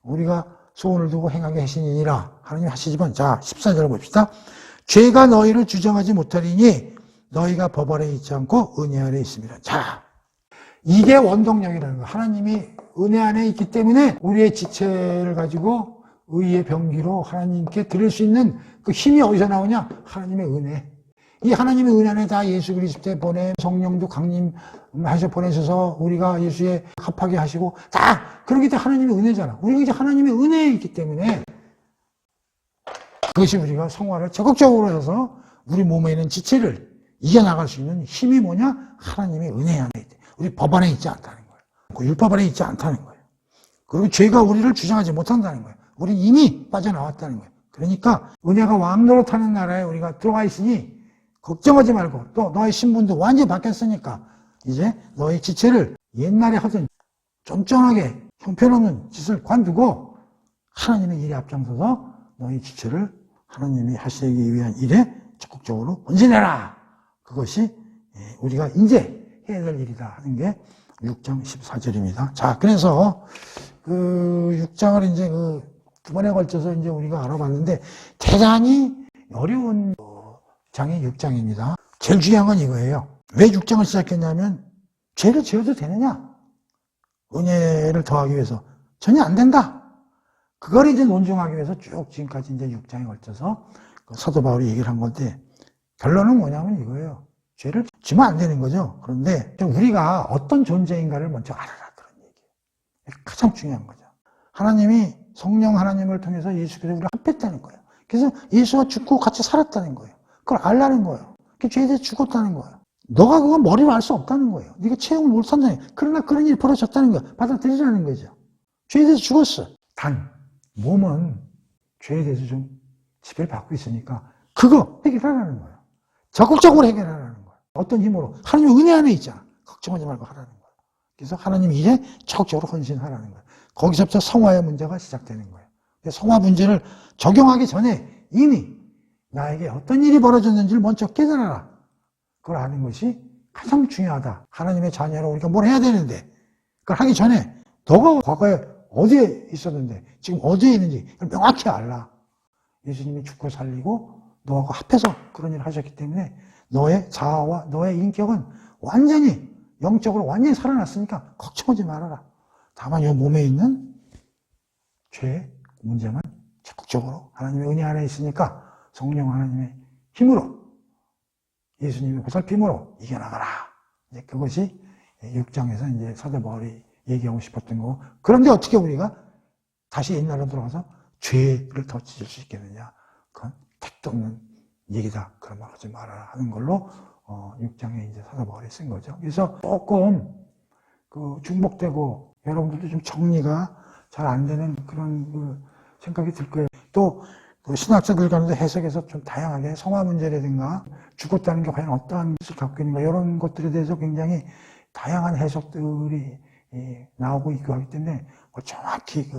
우리가 소원을 두고 행하게 하시니라. 하나님이 하시지만 자 14절을 봅시다. 죄가 너희를 주장하지 못하리니 너희가 법 아래 있지 않고 은혜 아래 있습니다. 자, 이게 원동력이라는 거예요. 하나님이 은혜 안에 있기 때문에 우리의 지체를 가지고 의의 병기로 하나님께 드릴 수 있는 그 힘이 어디서 나오냐? 하나님의 은혜. 이 하나님의 은혜 안에 다 예수 그리스도에 보내 성령도 강림하셔 보내셔서 우리가 예수에 합하게 하시고 다 그런 게 다 하나님의 은혜잖아. 우리가 이제 하나님의 은혜에 있기 때문에 그것이 우리가 성화를 적극적으로 해서 우리 몸에 있는 지체를 이겨나갈 수 있는 힘이 뭐냐? 하나님의 은혜 안에 있대. 우리 법 안에 있지 않다는 거예요. 그 율법 안에 있지 않다는 거예요. 그리고 죄가 우리를 주장하지 못한다는 거예요. 우리는 이미 빠져나왔다는 거예요. 그러니까 은혜가 왕노릇하는 나라에 우리가 들어가 있으니 걱정하지 말고 또 너의 신분도 완전히 바뀌었으니까 이제 너의 지체를 옛날에 하던 쫀쫀하게 형편없는 짓을 관두고 하나님의 일에 앞장서서 너의 지체를 하나님이 하시기 위한 일에 적극적으로 헌신해라. 그것이 우리가 이제 해야 될 일이다 하는 게 6장 14절입니다. 자, 그래서 그 6장을 이제 두 번에 걸쳐서 이제 우리가 알아봤는데 대단히 어려운 장이 6장입니다. 제일 중요한 건 이거예요. 왜 6장을 시작했냐면 죄를 지어도 되느냐? 은혜를 더하기 위해서 전혀 안 된다. 그걸 이제 논증하기 위해서 쭉 지금까지 이제 6장에 걸쳐서 사도 바울이 얘기를 한 건데 결론은 뭐냐면 이거예요. 죄를 지면 안 되는 거죠. 그런데 우리가 어떤 존재인가를 먼저 알아라. 그런 얘기예요. 가장 중요한 거죠. 하나님이 성령 하나님을 통해서 예수께서 우리를 합했다는 거예요. 그래서 예수와 죽고 같이 살았다는 거예요. 그걸 알라는 거예요. 죄에 대해서 죽었다는 거예요. 너가 그건 머리로 알 수 없다는 거예요. 네가 체험을 못한다는 거예요. 그러나 그런 일이 벌어졌다는 거예요. 받아들이라는 거죠. 죄에 대해서 죽었어. 단 몸은 죄에 대해서 좀 지배를 받고 있으니까 그거 해결하라는 거예요. 적극적으로 해결하라는 거예요. 어떤 힘으로? 하나님의 은혜 안에 있잖아. 걱정하지 말고 하라는 거예요. 그래서 하나님 일에 적극적으로 헌신하라는 거예요. 거기서부터 성화의 문제가 시작되는 거예요. 성화 문제를 적용하기 전에 이미 나에게 어떤 일이 벌어졌는지를 먼저 깨달아라. 그걸 아는 것이 가장 중요하다. 하나님의 자녀로 우리가 뭘 해야 되는데 그걸 하기 전에 너가 과거에 어디에 있었는데 지금 어디에 있는지 명확히 알라. 예수님이 죽고 살리고 너하고 합해서 그런 일을 하셨기 때문에 너의 자아와 너의 인격은 완전히 영적으로 완전히 살아났으니까 걱정하지 말아라. 다만 이 몸에 있는 죄의 문제만 적극적으로 하나님의 은혜 안에 있으니까 성령 하나님의 힘으로 예수님의 보살핌으로 이겨나가라. 이제 그것이 6장에서 이제 사도 바울이 얘기하고 싶었던 거고. 그런데 어떻게 우리가 다시 옛날로 돌아가서 죄를 더 찢을 수 있겠느냐. 그건 택도 없는 얘기다. 그런 말 하지 말아라 하는 걸로 6장에 이제 사도 바울이 쓴 거죠. 그래서 조금 중복되고 여러분들도 좀 정리가 잘 안 되는 그런 생각이 들 거예요. 또 신학자들 간에도 해석에서 좀 다양하게 성화 문제라든가 죽었다는 게 과연 어떠한 뜻을 갖고 있는가 이런 것들에 대해서 굉장히 다양한 해석들이 나오고 있고 하기 때문에 정확히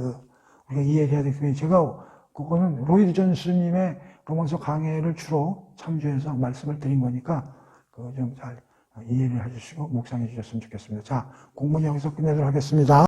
우리가 이해를 해야 되기 때문에 제가 그거는 로이드 존스님의 로마서 강해를 주로 참조해서 말씀을 드린 거니까 좀 잘 이해를 해주시고 묵상해 주셨으면 좋겠습니다. 자, 공부는 여기서 끝내도록 하겠습니다.